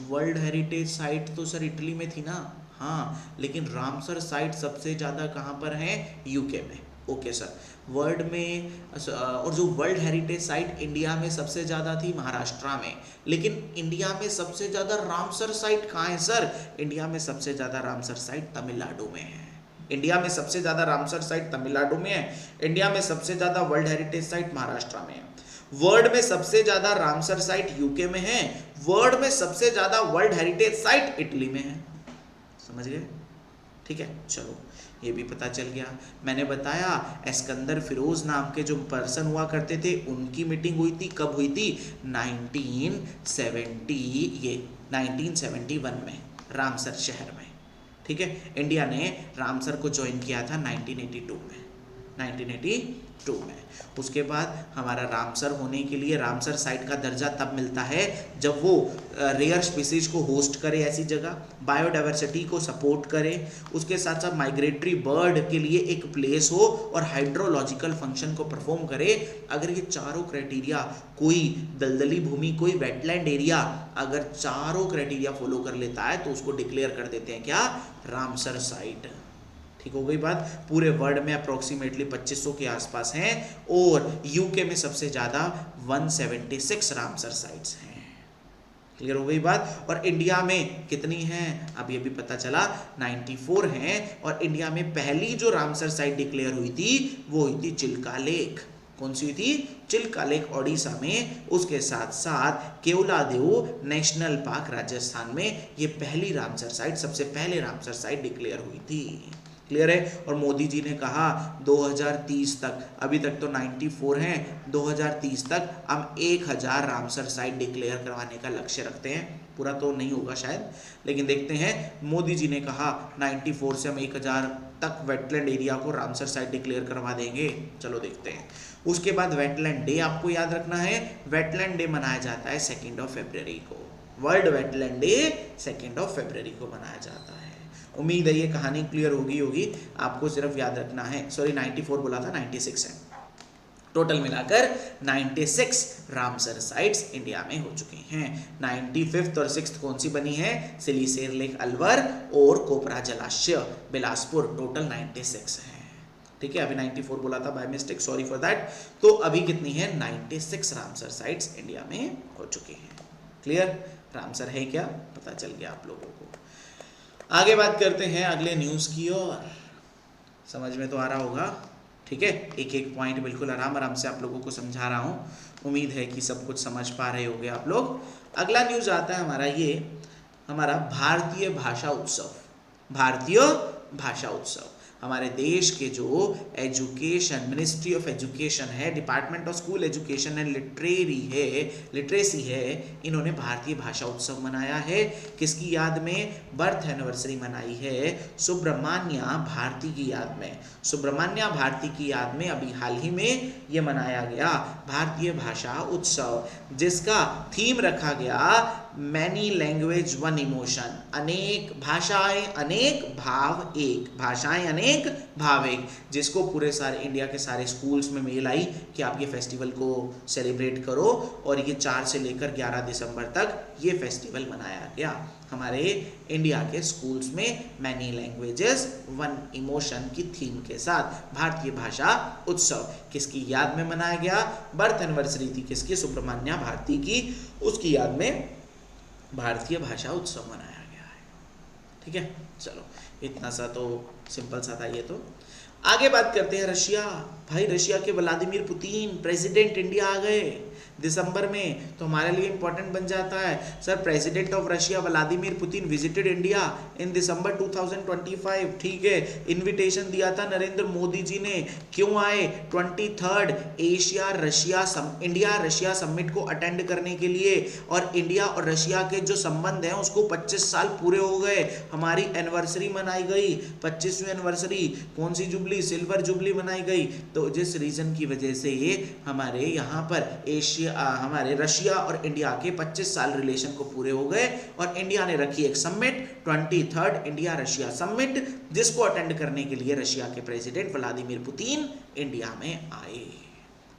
वर्ल्ड हेरिटेज साइट तो सर इटली में थी ना, हाँ, लेकिन रामसर साइट सबसे ज़्यादा कहाँ पर है? यूके में। Okay sir. वर्ल्ड में और जो वर्ल्ड हेरिटेज साइट इंडिया में सबसे ज़्यादा थी महाराष्ट्र में, लेकिन इंडिया में सबसे ज़्यादा रामसर साइट कहाँ है सर? इंडिया में सबसे ज़्यादा रामसर साइट तमिलनाडु में है। इंडिया में सबसे ज़्यादा रामसर साइट तमिलनाडु में है। इंडिया में सबसे ज़्यादा वर्ल्ड हेरिटेज साइट महाराष्ट्र में है। वर्ल्ड में सबसे ज़्यादा रामसर साइट यूके में है। वर्ल्ड में सबसे ज़्यादा वर्ल्ड हेरिटेज साइट इटली में है। समझ गए? ठीक है, चलो ये भी पता चल गया। मैंने बताया एस्कंदर फिरोज नाम के जो पर्सन हुआ करते थे उनकी मीटिंग हुई थी, कब हुई थी? 1971 में रामसर शहर में। ठीक है, इंडिया ने रामसर को ज्वाइन किया था 1982 में। उसके बाद हमारा रामसर होने के लिए रामसर साइट का दर्जा तब मिलता है जब वो रेयर स्पीसीज को होस्ट करे, ऐसी जगह बायोडाइवर्सिटी को सपोर्ट करे, उसके साथ साथ माइग्रेटरी बर्ड के लिए एक प्लेस हो और हाइड्रोलॉजिकल फंक्शन को परफॉर्म करे। अगर ये चारों क्राइटेरिया, कोई दलदली भूमि, कोई वेटलैंड एरिया, अगर चारों क्राइटेरिया फॉलो कर लेता है तो उसको डिक्लेयर कर देते हैं क्या? Ramsar site. ठीक हो गई बात। पूरे वर्ल्ड में अप्रोक्सीमेटली 2500 के आसपास हैं और यूके में सबसे ज़्यादा 176 रामसर साइट्स हैं। क्लियर हो गई बात। और इंडिया में कितनी हैं? अब ये भी पता चला 94 हैं। और इंडिया में पहली जो रामसर साइट डिक्लेयर हुई थी वो हुई थी चिल्का लेक। कौन सी हुई थी? चिल्का लेक ओडिशा में। उसके साथ साथ केवलादेव नेशनल पार्क राजस्थान में ये पहली रामसर साइट, सबसे पहले रामसर साइट डिक्लेयर हुई थी। क्लियर है। और मोदी जी ने कहा 2030 तक, अभी तक तो 94 हैं, 2030 तक हम 1000 रामसर साइट डिक्लेयर करवाने का लक्ष्य रखते हैं। पूरा तो नहीं होगा शायद, लेकिन देखते हैं। मोदी जी ने कहा 94 से हम 1000 तक वेटलैंड एरिया को रामसर साइट डिक्लेयर करवा देंगे। चलो देखते हैं। उसके बाद वेटलैंड डे आपको याद रखना है। वेटलैंड डे मनाया जाता है 2 फरवरी को। वर्ल्ड वेटलैंड डे 2 फरवरी को मनाया जाता है। उम्मीद है ये कहानी क्लियर होगी। आपको सिर्फ याद रखना है, सॉरी 94 बोला था, 96 है। टोटल मिलाकर 96 रामसर साइट्स इंडिया में हो चुकी हैं। 95th और 6th कौन सी बनी है? सिलीसेर लेक अलवर और कोपरा जलाशय बिलासपुर। टोटल 96 है। ठीक है, अभी 94 बोला था by mistake, sorry for that. तो अभी कितनी है? 96 रामसर साइट्स इंडिया में हो चुकी हैं। क्लियर? रामसर है क्या? पता चल गया आप लोगों को। आगे बात करते हैं अगले न्यूज़ की ओर। समझ में तो आ रहा होगा? ठीक है, एक एक पॉइंट बिल्कुल आराम से आप लोगों को समझा रहा हूँ। उम्मीद है कि सब कुछ समझ पा रहे होंगे आप लोग। अगला न्यूज़ आता है हमारा ये, हमारा भारतीय भाषा उत्सव। भारतीय भाषा उत्सव हमारे देश के जो एजुकेशन, मिनिस्ट्री ऑफ एजुकेशन है, department of school education and literacy है, इन्होंने भारतीय भाषा उत्सव मनाया है। किसकी याद में? बर्थ एनिवर्सरी मनाई है सुब्रमण्या भारती की याद में। सुब्रमण्या भारती की याद में अभी हाल ही में ये मनाया गया भारतीय भाषा उत्सव, जिसका थीम रखा गया मैनी लैंग्वेज वन इमोशन। अनेक भाषाएं अनेक भाव एक, भाषाएं अनेक भाव एक, जिसको पूरे सारे इंडिया के सारे स्कूल्स में मेल आई कि आप ये फेस्टिवल को सेलिब्रेट करो। और ये 4 से लेकर 11 दिसंबर तक ये फेस्टिवल मनाया गया हमारे इंडिया के स्कूल्स में। मैनी लैंग्वेजेस वन इमोशन की थीम के साथ भारतीय भाषा उत्सव किसकी याद में मनाया गया? बर्थ एनिवर्सरी थी किसकी? सुब्रमण्या भारती की, उसकी याद में भारतीय भाषा उत्सव मनाया गया है। ठीक है, चलो इतना सा तो सिंपल सा था ये तो। आगे बात करते हैं रशिया। भाई रशिया के व्लादिमीर पुतिन प्रेसिडेंट इंडिया आ गए दिसंबर में, तो हमारे लिए इंपॉर्टेंट बन जाता है sir, president of Russia Vladimir Putin visited India in December 2025। ठीक है, इनविटेशन दिया था नरेंद्र मोदी जी ने। क्यों आए? 23rd इंडिया रशिया समिट को अटेंड करने के लिए। और इंडिया और रशिया के जो संबंध हैं उसको 25 साल पूरे हो गए। हमारी एनिवर्सरी मनाई गई, 25वीं एनिवर्सरी। कौन सी जुबली? सिल्वर जुबली मनाई गई। तो जिस रीजन की वजह से हमारे यहाँ पर हमारे रशिया और इंडिया के 25 साल रिलेशन को पूरे हो गए और इंडिया ने रखी एक summit, 23rd India Russia summit, जिसको अटेंड करने के लिए रशिया के प्रेसिडेंट व्लादिमीर पुतिन इंडिया में आए।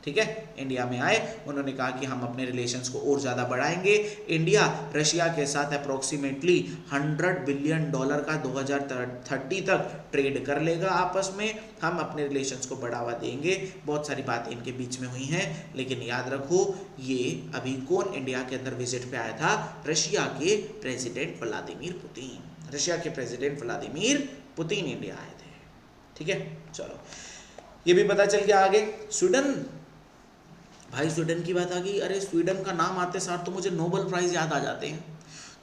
ठीक है, इंडिया में आए, उन्होंने कहा कि हम अपने रिलेशंस को और ज़्यादा बढ़ाएंगे। इंडिया रशिया के साथ अप्रोक्सीमेटली $100 बिलियन का 2030 तक ट्रेड कर लेगा आपस में, हम अपने रिलेशंस को बढ़ावा देंगे। बहुत सारी बातें इनके बीच में हुई हैं, लेकिन याद रखो ये अभी कौन इंडिया के अंदर विजिट पे आया था? रशिया के प्रेसिडेंट व्लादिमीर पुतिन। रशिया के प्रेसिडेंट व्लादिमीर पुतिन इंडिया आए थे। ठीक है, चलो ये भी पता चल गया। आगे स्वीडन, भाई स्वीडन की बात आ गई। अरे स्वीडन का नाम आते साथ तो मुझे नोबेल प्राइज याद आ जाते हैं।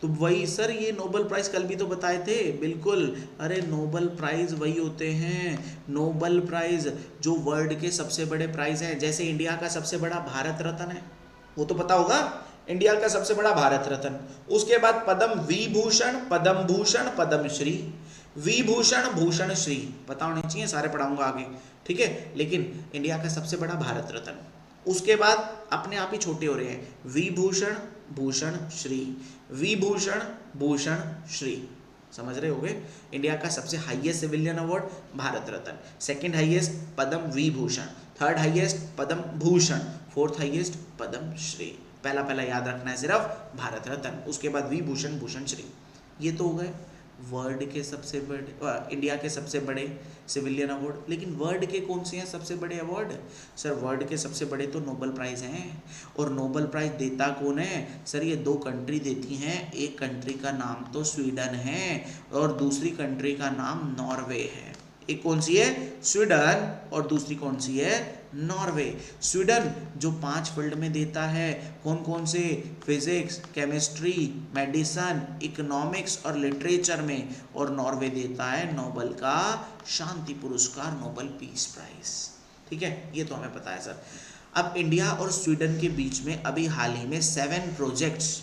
तो वही सर, ये नोबेल प्राइज कल भी तो बताए थे, बिल्कुल। अरे नोबेल प्राइज वही होते हैं, नोबेल प्राइज जो वर्ल्ड के सबसे बड़े प्राइज हैं। जैसे इंडिया का सबसे बड़ा भारत रत्न है, वो तो पता होगा, इंडिया का सबसे बड़ा भारत रत्न। उसके बाद पद्म विभूषण, पद्म भूषण, पद्मश्री, विभूषण, भूषण श्री, पता होने चाहिए, सारे पढ़ाऊंगा आगे। ठीक है, लेकिन इंडिया का सबसे बड़ा भारत रत्न। उसके बाद अपने आप ही छोटे हो रहे हैं, विभूषण, भूषण, श्री, विभूषण, भूषण, श्री, समझ रहे होगे। इंडिया का सबसे highest civilian award Bharat Ratna, second highest Padma Vibhushan, third highest Padma Bhushan, fourth highest Padma Shri. पहला पहला याद रखना है सिर्फ भारत रत्न, उसके बाद विभूषण, भूषण, श्री। ये तो हो गए वर्ल्ड के सबसे बड़े, इंडिया के सबसे बड़े सिविलियन अवार्ड। लेकिन वर्ल्ड के कौन से हैं सबसे बड़े अवार्ड? सर वर्ल्ड के सबसे बड़े तो नोबेल प्राइज हैं। और नोबेल प्राइज देता कौन है? सर ये दो कंट्री देती हैं। एक कंट्री का नाम तो स्वीडन है और दूसरी कंट्री का नाम नॉर्वे है। एक कौन सी है? स्वीडन, और दूसरी कौन सी है? नॉर्वे। स्वीडन जो 5 फील्ड में देता है, कौन कौन से? फिजिक्स, केमिस्ट्री, मेडिसन, इकोनॉमिक्स और लिटरेचर में। और नॉर्वे देता है नोबेल का शांति पुरस्कार, नोबेल पीस प्राइज। ठीक है, ये तो हमें पता है सर। अब इंडिया और स्वीडन के बीच में अभी हाल ही में 7 projects,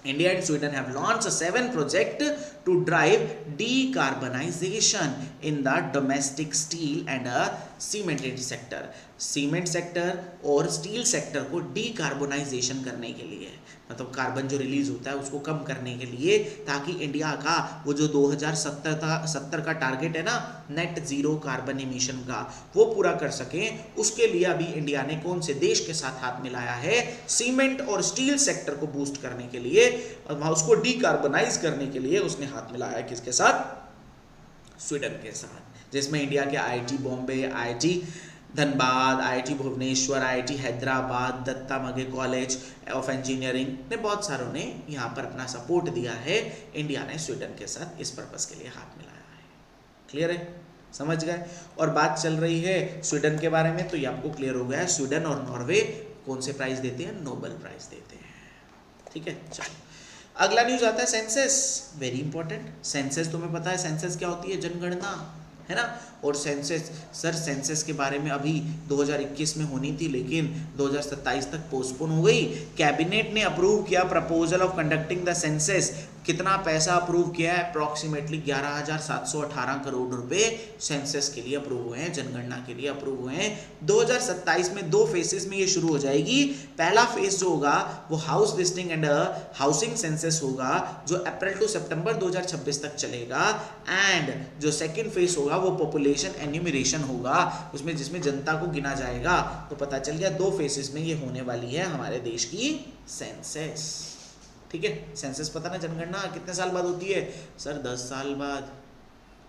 India and Sweden have launched 7 projects to drive decarbonization in the domestic steel and cemented sector. Cement sector और स्टील सेक्टर को डीकार्बोनाइजेशन करने के लिए, मतलब कार्बन जो रिलीज होता है उसको कम करने के लिए, ताकि इंडिया का वो जो 2070 का टारगेट है ना, नेट जीरो कार्बन इमिशन का, वो पूरा कर सकें। उसके लिए अभी इंडिया ने कौन से देश के साथ हाथ मिलाया है? सीमेंट और स्टील सेक्टर को बूस्ट करने के लिए, उसको डीकार्बोनाइज करने के लिए उसने हाथ मिलाया है। किसके साथ? स्वीडन के साथ, जिसमें इंडिया के IIT Bombay, IIT Dhanbad, IIT Bhubaneswar, IIT Hyderabad, Dutta मगे कॉलेज ऑफ इंजीनियरिंग ने, बहुत सारों ने यहाँ पर अपना सपोर्ट दिया है। इंडिया ने स्वीडन के साथ इस पर्पस के लिए हाथ मिलाया है। क्लियर है, समझ गए? और बात चल रही है स्वीडन के बारे में, तो ये आपको क्लियर हो गया है। स्वीडन और नॉर्वे कौन से प्राइज देते हैं? नोबेल प्राइज देते हैं। ठीक है, चलो अगला न्यूज आता है सेंसस, वेरी इंपॉर्टेंट। सेंसस तुम्हें पता है सेंसस क्या होती है? जनगणना, है ना। और सेंसस, सर सेंसस के बारे में अभी 2021 में होनी थी, लेकिन 2027 तक पोस्टपोन हो गई। कैबिनेट ने अप्रूव किया proposal of conducting the census. कितना पैसा अप्रूव किया है? अप्रॉक्सीमेटली 11,718 करोड़ रुपए सेंसस के लिए अप्रूव हुए हैं, जनगणना के लिए अप्रूव हुए हैं। 2027 में 2 फेसेस में ये शुरू हो जाएगी। पहला फेज जो होगा वो house listing and housing census होगा, जो अप्रैल टू सितंबर 2026 तक चलेगा। एंड जो सेकेंड फेज होगा वो पॉपुलेशन एन्यूमरेशन होगा, उसमें जिसमें जनता को गिना जाएगा। तो पता चल गया 2 फेसेस में ये होने वाली है हमारे देश की सेंसस। ठीक है, सेंसस पता ना, जनगणना कितने साल बाद होती है? सर 10 साल बाद,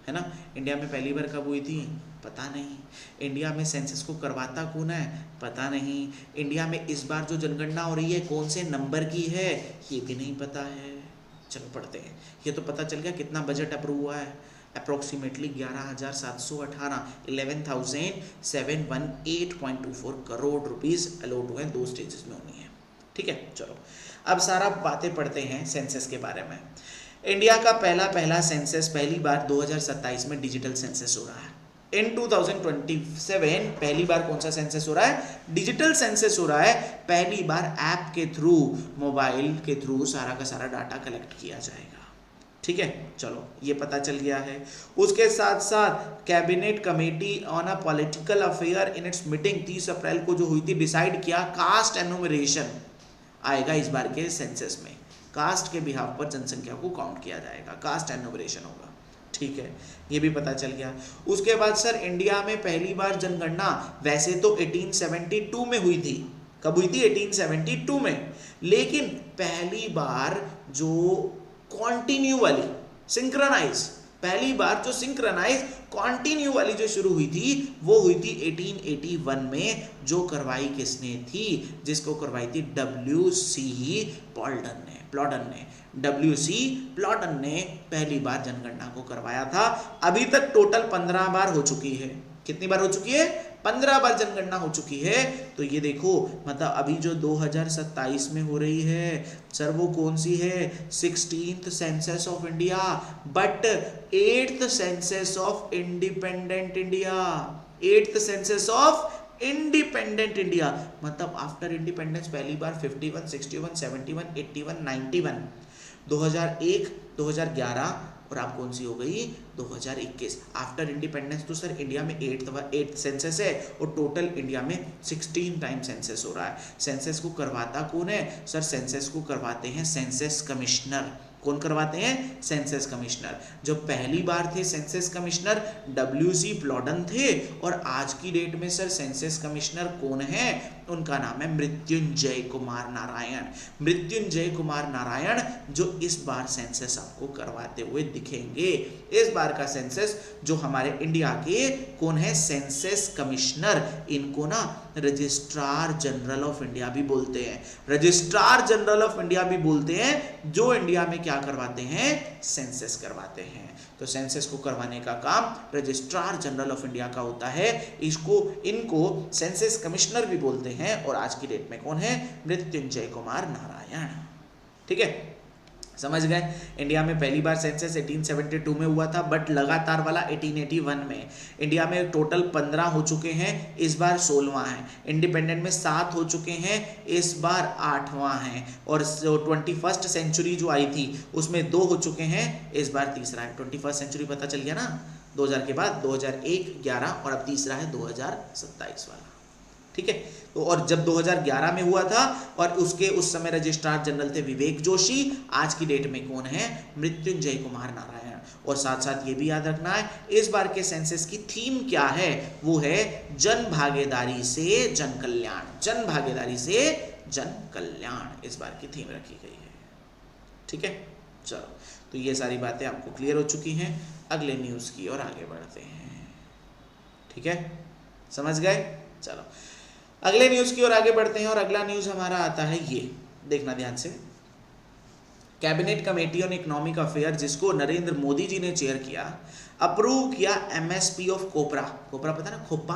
है ना। इंडिया में पहली बार कब हुई थी? पता नहीं। इंडिया में सेंसस को करवाता कौन है? पता नहीं। इंडिया में इस बार जो जनगणना हो रही है कौन से नंबर की है? ये भी नहीं पता है। चलो पढ़ते हैं। ये तो पता चल गया कितना बजट अप्रूव हुआ है, अप्रोक्सीमेटली 11,718 11,718.24 करोड़ रुपीस अलॉट हुए, 2 स्टेजेस में होनी है। ठीक है, चलो अब सारा बातें पढ़ते हैं सेंसस के बारे में। इंडिया का पहला सेंसस पहली बार 2027 में डिजिटल सेंसस हो रहा है। इन 2027 पहली बार कौन सा सेंसस हो रहा है? डिजिटल सेंसस हो रहा है। पहली बार ऐप के थ्रू, मोबाइल के थ्रू सारा का सारा डाटा कलेक्ट किया जाएगा। ठीक है, चलो ये पता चल गया है। उसके साथ साथ cabinet committee on a political affair in its meeting 30 अप्रैल को जो हुई थी, डिसाइड किया कास्ट एनुमरेशन आएगा इस बार के सेंसस में। कास्ट के बिहाफ पर जनसंख्या को काउंट किया जाएगा, कास्ट एनुमरेशन होगा। ठीक है, ये भी पता चल गया। उसके बाद सर इंडिया में पहली बार जनगणना वैसे तो 1872 में हुई थी। कब हुई थी? 1872 में। लेकिन पहली बार जो कॉन्टिन्यू वाली सिंक्रोनाइज, पहली बार जो सिंक्रोनाइज कॉन्टिन्यू वाली जो शुरू हुई थी वो हुई थी 1881 में। जो करवाई किसने थी? जिसको करवाई थी WC प्लॉडन ने। WC प्लॉडन ने पहली बार जनगणना को करवाया था। अभी तक टोटल 15 बार हो चुकी है। कितनी बार हो चुकी है? 15 बार जनगणना हो चुकी है। तो ये देखो, मतलब अभी जो 2027 में हो रही है सर, वो कौन सी है? 16th census of India, but 8th census of independent India. 8th census of independent India, मतलब आफ्टर इंडिपेंडेंस पहली बार 51, 61, 71, 81, 91, 2001, 2011 और आप कौन सी हो गई? 2021। आफ्टर इंडिपेंडेंस तो सर इंडिया में 8th सेंसस है और टोटल इंडिया में 16 टाइम सेंसस हो रहा है। सेंसस को करवाता कौन है? सर सेंसस को करवाते हैं सेंसस कमिश्नर। कौन करवाते हैं? Census commissioner. जो पहली बार थे सेंसस कमिश्नर WC प्लॉडन थे, और आज की डेट में सर सेंसस कमिश्नर कौन है? उनका नाम है मृत्युंजय कुमार नारायण। मृत्युंजय कुमार नारायण जो इस बार सेंसस आपको करवाते हुए दिखेंगे। इस बार का सेंसस जो हमारे इंडिया के कौन है? Census commissioner. इनको ना रजिस्ट्रार जनरल ऑफ इंडिया भी बोलते हैं। रजिस्ट्रार जनरल ऑफ इंडिया भी बोलते हैं, जो इंडिया में क्या करवाते हैं? सेंसस करवाते हैं। तो सेंसस को करवाने का काम रजिस्ट्रार जनरल ऑफ इंडिया का होता है। इनको सेंसस कमिश्नर भी बोलते हैं, और आज की डेट में कौन है? मृत्युंजय कुमार नारायण। ठीक है, समझ गए? इंडिया में पहली बार सेंसस 1872 में हुआ था, बट लगातार वाला 1881 में। इंडिया में टोटल 15 हो चुके हैं, इस बार 16वां है। इंडिपेंडेंट में 7 हो चुके हैं, इस बार 8वां है। और 21st सेंचुरी जो आई थी उसमें 2 हो चुके हैं, इस बार तीसरा है। 21st सेंचुरी पता चल गया ना? 2000 के बाद 2001, 11 और अब तीसरा है 2027 वाला। ठीक है, तो और जब 2011 में हुआ था और उस समय रजिस्ट्रार जनरल थे विवेक जोशी। आज की डेट में कौन है? मृत्युंजय कुमार नारायण। और साथ साथ ये भी याद रखना है, इस बार के सेंसस की थीम क्या है? वो है जन भागीदारी से जन कल्याण। जन भागीदारी से जन कल्याण इस बार की थीम रखी गई है। ठीक है, चलो, तो ये सारी बातें आपको क्लियर हो चुकी हैं। अगले न्यूज की ओर आगे बढ़ते हैं। ठीक है, समझ गए? चलो अगले न्यूज की ओर आगे बढ़ते हैं, और अगला न्यूज हमारा आता है, ये देखना ध्यान से। Cabinet committee on economic affair, जिसको नरेंद्र मोदी जी ने चेयर किया, अप्रूव किया MSP ऑफ कोपरा। कोपरा पता ना? खोपा,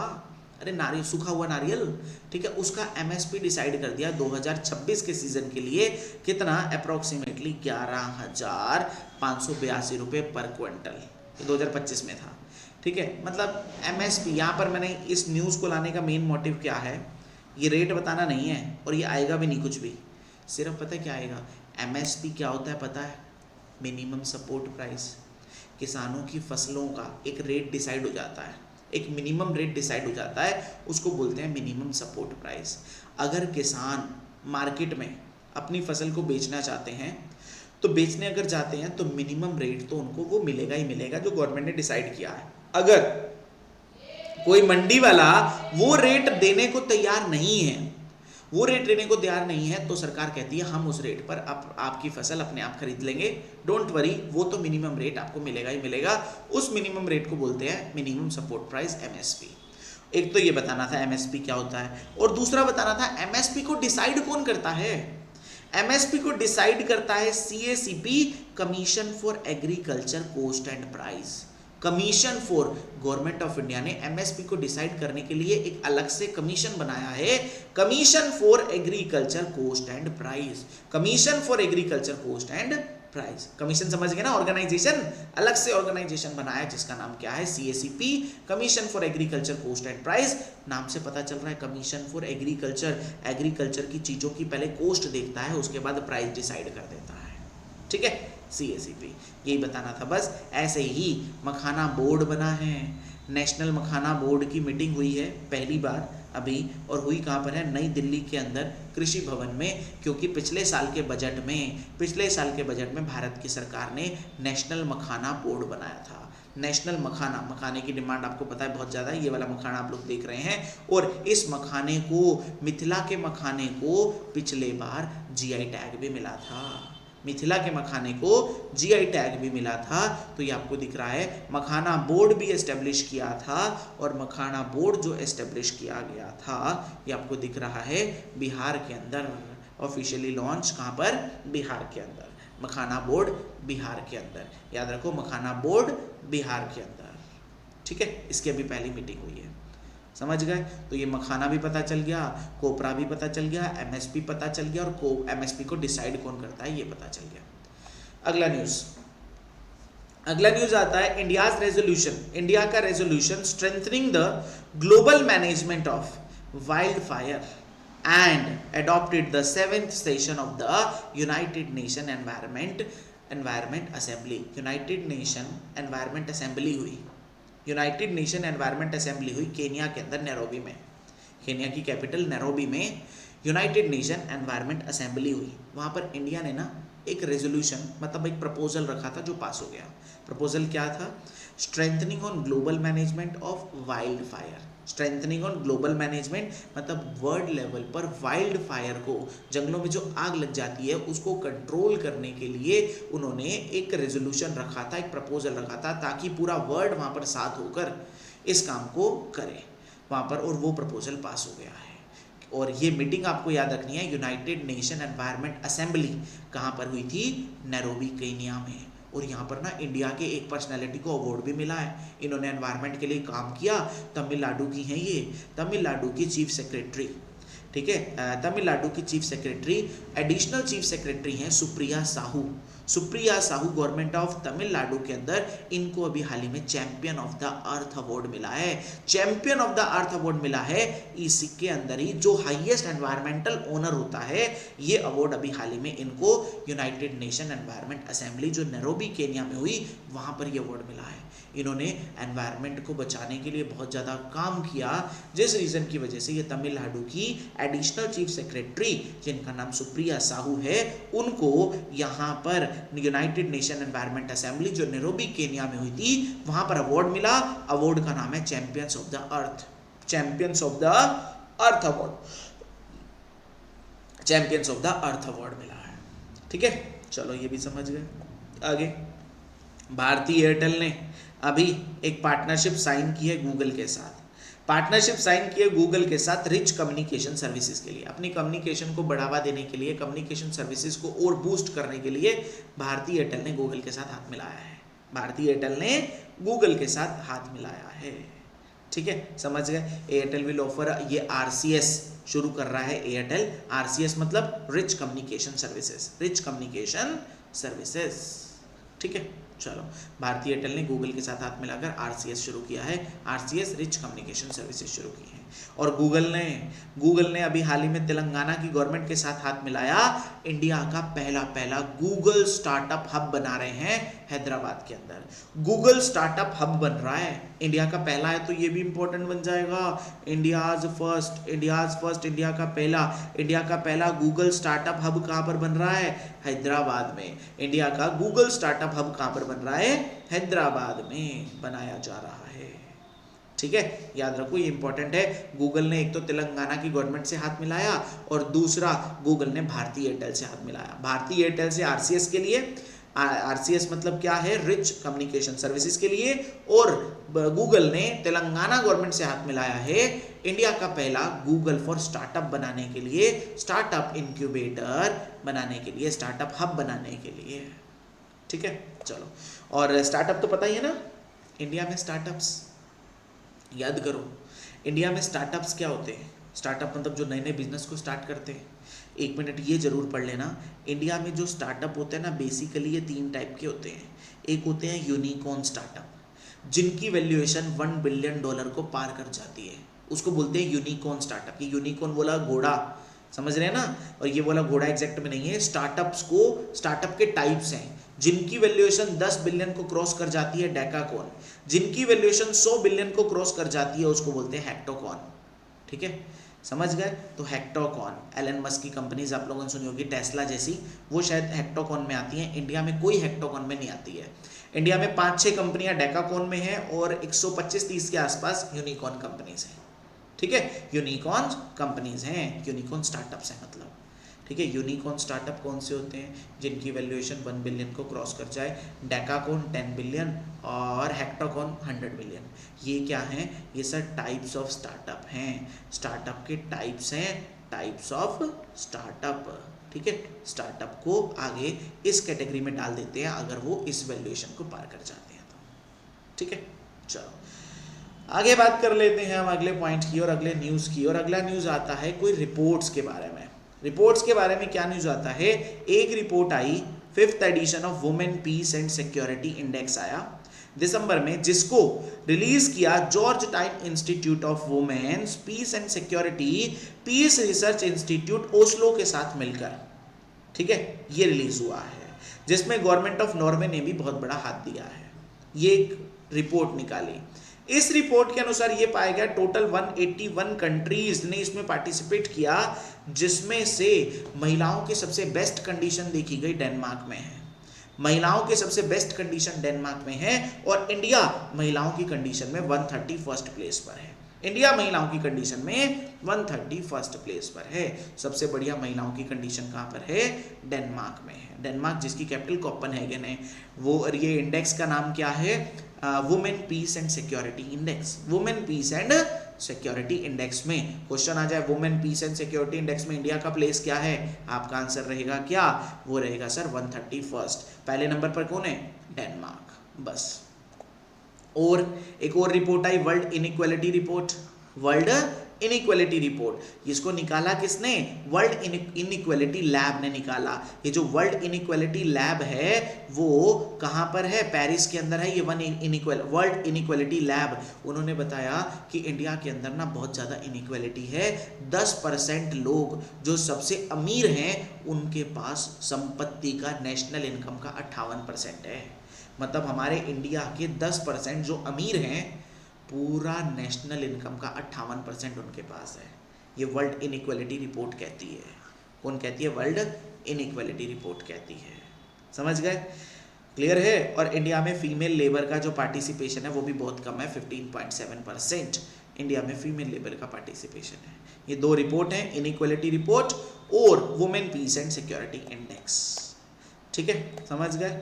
अरे नारियल, सूखा हुआ नारियल। ठीक है, उसका MSP डिसाइड कर दिया 2026 के सीजन के लिए। कितना? अप्रोक्सीमेटली 11,582 रुपये पर क्विंटल। ये 2025 में था। ठीक है, मतलब MSP, यहाँ पर मैंने इस न्यूज़ को लाने का मेन मोटिव क्या है? ये रेट बताना नहीं है, और ये आएगा भी नहीं कुछ भी। सिर्फ पता है क्या आएगा? MSP क्या होता है पता है? Minimum support price. किसानों की फसलों का एक रेट डिसाइड हो जाता है, एक मिनिमम रेट डिसाइड हो जाता है, उसको बोलते हैं मिनिमम सपोर्ट प्राइस। अगर किसान मार्केट में अपनी फसल को बेचना चाहते हैं, तो बेचने अगर जाते हैं तो मिनिमम रेट तो उनको वो मिलेगा ही मिलेगा जो गवर्नमेंट ने डिसाइड किया है। अगर कोई मंडी वाला वो रेट देने को तैयार नहीं है, वो रेट देने को तैयार नहीं है, तो सरकार कहती है हम उस रेट पर आपकी फसल अपने आप खरीद लेंगे, डोंट वरी, वो तो मिनिमम रेट आपको मिलेगा ही मिलेगा। उस मिनिमम रेट को बोलते हैं मिनिमम सपोर्ट प्राइस, MSP। एक तो ये बताना था MSP क्या होता है, और दूसरा बताना था MSP को डिसाइड कौन करता है? MSP को डिसाइड करता है CACP, commission for agriculture cost and price. Commission for, government of India ने MSP को डिसाइड करने के लिए एक अलग से कमीशन बनाया है, commission for agriculture cost and price. Commission for agriculture cost and price, commission समझ गए ना? ऑर्गेनाइजेशन, अलग से ऑर्गेनाइजेशन बनाया जिसका नाम क्या है? CACP, commission for agriculture cost and price. नाम से पता चल रहा है कमीशन फॉर एग्रीकल्चर, एग्रीकल्चर की चीज़ों की पहले कॉस्ट देखता है, उसके बाद प्राइस डिसाइड कर देता है। ठीक है, CACP, यही बताना था बस। ऐसे ही मखाना बोर्ड बना है, नेशनल मखाना बोर्ड की मीटिंग हुई है पहली बार अभी, और हुई कहाँ पर है? नई दिल्ली के अंदर कृषि भवन में। क्योंकि पिछले साल के बजट में भारत की सरकार ने नेशनल मखाना बोर्ड बनाया था। नेशनल मखाना, मखाने की डिमांड आपको पता है बहुत ज़्यादा है, ये वाला मखाना आप लोग देख रहे हैं। और इस मखाने को, मिथिला के मखाने को पिछले बार जीआई टैग भी मिला था, मिथिला के मखाने को जीआई टैग भी मिला था। तो ये आपको दिख रहा है, मखाना बोर्ड भी एस्टेब्लिश किया था, और मखाना बोर्ड जो एस्टेब्लिश किया गया था ये आपको दिख रहा है बिहार के अंदर, ऑफिशियली लॉन्च कहाँ पर, बिहार के अंदर, मखाना बोर्ड बिहार के अंदर, याद रखो मखाना बोर्ड बिहार के अंदर, ठीक है। इसकी अभी पहली मीटिंग हुई है, समझ गए। तो ये मखाना भी पता चल गया, कोपरा भी पता चल गया, एमएसपी पता चल गया, और एमएसपी को डिसाइड कौन करता है ये पता चल गया। अगला न्यूज आता है इंडियाज रेजोल्यूशन, इंडिया का resolution strengthening the global management of wild fire and adopted the 7th session of the United nation environment assembly. United nation environment assembly हुई, यूनाइटेड नेशन एनवायरमेंट असेंबली हुई केनिया के अंदर, नैरोबी में, केनिया की कैपिटल नैरोबी में यूनाइटेड नेशन एनवायरमेंट असेंबली हुई। वहाँ पर इंडिया ने ना एक रेजोल्यूशन, मतलब एक प्रपोजल रखा था जो पास हो गया। प्रपोजल क्या था, strengthening on global management of wild fire. Strengthening on global management मतलब वर्ल्ड लेवल पर वाइल्ड फायर को, जंगलों में जो आग लग जाती है उसको कंट्रोल करने के लिए उन्होंने एक रेजोल्यूशन रखा था, एक प्रपोजल रखा था, ताकि पूरा वर्ल्ड वहाँ पर साथ होकर इस काम को करे वहाँ पर, और वो प्रपोजल पास हो गया है। और ये मीटिंग आपको याद रखनी है, यूनाइटेड नेशन एनवायरमेंट असेंबली कहाँ पर हुई थी, नैरोबी केनिया में। और यहाँ पर ना इंडिया के एक पर्सनैलिटी को अवार्ड भी मिला है, इन्होंने एनवायरनमेंट के लिए काम किया, तमिलनाडु की हैं ये, तमिलनाडु की चीफ सेक्रेटरी, ठीक है, तमिलनाडु की chief secretary, additional chief secretary हैं सुप्रिया साहू। सुप्रिया साहू गवर्नमेंट ऑफ तमिलनाडु के अंदर, इनको अभी हाल ही में champion of the earth award मिला है, champion of the earth award मिला है। इसके अंदर ही जो हाईएस्ट एनवायरमेंटल ओनर होता है, ये अवार्ड अभी हाल ही में इनको यूनाइटेड नेशन एनवायरमेंट असेंबली जो नैरोबी केनिया में हुई, वहां पर ये अवार्ड मिला है। इन्होंने एनवायरनमेंट को बचाने के लिए बहुत ज़्यादा काम किया, जिस रीज़न की वजह से ये तमिलनाडु की एडिशनल चीफ सेक्रेटरी, जिनका नाम सुप्रिया साहू है, उनको यहाँ पर यूनाइटेड नेशन एनवायरनमेंट असेंबली जो नैरोबी केनिया में हुई थी, वहाँ पर अवार्ड मिला। अवार्ड का नाम है champions of the earth, champions of the earth award, champions of the earth award मिला है, ठीक है। चलो ये भी समझ गए। आगे भारती एयरटेल ने अभी एक पार्टनरशिप साइन की है गूगल के साथ, पार्टनरशिप साइन की है गूगल के साथ रिच कम्युनिकेशन सर्विसेज के लिए, अपनी कम्युनिकेशन को बढ़ावा देने के लिए, कम्युनिकेशन सर्विसेज को और बूस्ट करने के लिए भारती एयरटेल ने गूगल के साथ हाथ मिलाया है, भारती एयरटेल ने गूगल के साथ हाथ मिलाया है, ठीक है, समझ गए। एयरटेल विल ऑफर, ये आरसीएस शुरू कर रहा है एयरटेल, आरसीएस मतलब rich communication services, rich communication services, ठीक है। चलो, भारती एयरटेल ने गूगल के साथ हाथ मिलाकर आरसीएस शुरू किया है, आरसीएस रिच कम्युनिकेशन सर्विसेज शुरू की है। और गूगल ने अभी हाल ही में तेलंगाना की गवर्नमेंट के साथ हाथ मिलाया, इंडिया का पहला गूगल स्टार्टअप हब बना रहे हैं हैदराबाद के अंदर। गूगल स्टार्टअप हब बन रहा है, इंडिया का पहला है, तो ये भी इंपॉर्टेंट बन जाएगा। इंडिया का पहला गूगल स्टार्टअप हब कहाँ पर बन रहा है, हैदराबाद में। इंडिया का गूगल स्टार्टअप हब कहाँ पर बन रहा है, हैदराबाद में बनाया जा रहा है, ठीक है, याद रखो ये इंपॉर्टेंट है। गूगल ने एक तो तेलंगाना की गवर्नमेंट से हाथ मिलाया, और दूसरा गूगल ने भारती एयरटेल से हाथ मिलाया। भारती एयरटेल से आरसीएस के लिए, आरसीएस मतलब क्या है, रिच कम्युनिकेशन सर्विसेज के लिए, और गूगल ने तेलंगाना गवर्नमेंट से हाथ मिलाया है इंडिया का पहला गूगल फॉर स्टार्टअप बनाने के लिए, स्टार्टअप इंक्यूबेटर बनाने के लिए, स्टार्टअप हब बनाने के लिए, ठीक है। चलो, और स्टार्टअप तो पता ही है ना, इंडिया में स्टार्टअप्स, याद करो इंडिया में स्टार्टअप्स क्या होते हैं, स्टार्टअप मतलब जो नए नए बिजनेस को स्टार्ट करते हैं। एक मिनट ये जरूर पढ़ लेना, इंडिया में जो स्टार्टअप होते हैं ना, बेसिकली ये 3 टाइप के होते हैं। एक होते हैं यूनिकॉर्न स्टार्टअप, जिनकी वैल्यूएशन $1 बिलियन को पार कर जाती है, उसको बोलते हैं यूनिकॉर्न स्टार्टअप। ये यूनिकॉर्न बोला घोड़ा, समझ रहे हैं ना, और ये बोला घोड़ा एग्जैक्ट में नहीं है। स्टार्टअप के टाइप्स हैं, जिनकी वैल्यूएशन 10 बिलियन को क्रॉस कर जाती है डेकाकॉन, जिनकी वैल्यूएशन 100 बिलियन को क्रॉस कर जाती है उसको बोलते हैं हेक्टोकॉन, ठीक है, समझ गए। तो हेक्टोकॉन, एलन मस्क की कंपनीज आप लोगों ने सुनी होगी, टेस्ला जैसी, वो शायद हेक्टोकॉन में आती हैं। इंडिया में कोई हेक्टोकॉन में नहीं आती है। इंडिया में 5-6 कंपनियां डेकाकॉन में हैं और 125-30 के आसपास यूनिकॉर्न कंपनीज हैं। ठीक है, यूनिकॉर्न कंपनीज हैं, यूनिकॉर्न स्टार्टअप्स हैं मतलब। ठीक है, यूनिकॉर्न स्टार्टअप कौन से होते हैं? जिनकी वैल्यूएशन 1 बिलियन को क्रॉस कर जाए। डेकाकॉन 10 बिलियन और हेक्टोकॉन 100 बिलियन। ये क्या हैं? ये सर टाइप्स ऑफ स्टार्टअप हैं। स्टार्टअप के टाइप्स हैं, टाइप्स ऑफ स्टार्टअप। ठीक है, स्टार्टअप को आगे इस कैटेगरी में डाल देते हैं अगर वो इस वैल्यूएशन को पार कर जाते हैं तो। ठीक है, चलो आगे बात कर लेते हैं हम अगले पॉइंट की और अगले न्यूज़ की। और अगला न्यूज़ आता है कोई रिपोर्ट्स के बारे में। रिपोर्ट्स के बारे में क्या न्यूज़ आता है? एक रिपोर्ट आई, 5th edition of women peace and security index आया दिसंबर में, जिसको रिलीज किया Georgetown institute of women's peace and security peace research institute Oslo के साथ मिलकर। ठीक है, ये रिलीज हुआ है, जिसमें गवर्नमेंट ऑफ नॉर्वे ने भी बहुत बड़ा हाथ दिया है। ये एक रिपोर्ट निकाली। इस रिपोर्ट के अनुसार ये पाया गया टोटल 181 कंट्रीज ने इसमें पार्टिसिपेट किया, जिसमें से महिलाओं की सबसे बेस्ट कंडीशन देखी गई डेनमार्क में है। महिलाओं के सबसे बेस्ट कंडीशन डेनमार्क में है और इंडिया महिलाओं की कंडीशन में 131st प्लेस पर है। इंडिया महिलाओं की कंडीशन में 131st प्लेस पर है। सबसे बढ़िया महिलाओं की कंडीशन कहाँ पर है? डेनमार्क में है। डेनमार्क जिसकी कैपिटल कोपेनहेगन है वो। और ये इंडेक्स का नाम क्या है? Women peace and security index. Women peace and security index में क्वेश्चन आ जाए women peace and security index में इंडिया का प्लेस क्या है, आपका आंसर रहेगा क्या? वो रहेगा सर 131st। पहले नंबर पर कौन है? डेनमार्क, बस। और एक और रिपोर्ट आई, world inequality report. World inequality report, इसको निकाला किसने? वर्ल्ड इनइक्वालिटी लैब ने निकाला। ये जो वर्ल्ड इनइक्वालिटी लैब है वो कहाँ पर है? पेरिस के अंदर है ये वर्ल्ड इनइक्वालिटी लैब। उन्होंने बताया कि इंडिया के अंदर ना बहुत ज़्यादा इनइक्वालिटी है। 10% लोग जो सबसे अमीर हैं उनके पास संपत्ति का, नेशनल इनकम का 58% है। मतलब हमारे इंडिया के 10% जो अमीर हैं, पूरा नेशनल इनकम का 58% उनके पास है। ये वर्ल्ड इनइक्वालिटी रिपोर्ट कहती है। कौन कहती है? वर्ल्ड इनइक्वालिटी रिपोर्ट कहती है। समझ गए? क्लियर है? और इंडिया में फीमेल लेबर का जो पार्टिसिपेशन है वो भी बहुत कम है, 15.7% इंडिया में फीमेल लेबर का पार्टिसिपेशन है। ये दो रिपोर्ट हैं, इनइक्वालिटी रिपोर्ट और women peace and security index. ठीक है, समझ गए?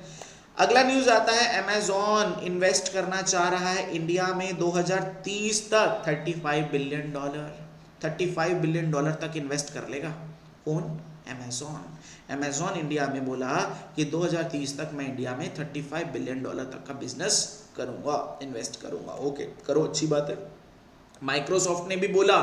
अगला न्यूज आता है, अमेज़न इन्वेस्ट करना चाह रहा है इंडिया में 2030 तक $35 बिलियन। $35 बिलियन तक इन्वेस्ट कर लेगा। कौन? अमेज़न। अमेज़न इंडिया में बोला कि 2030 तक मैं इंडिया में $35 बिलियन तक का बिजनेस करूंगा, इन्वेस्ट करूंगा। ओके, करो, अच्छी बात है। माइक्रोसॉफ्ट ने भी बोला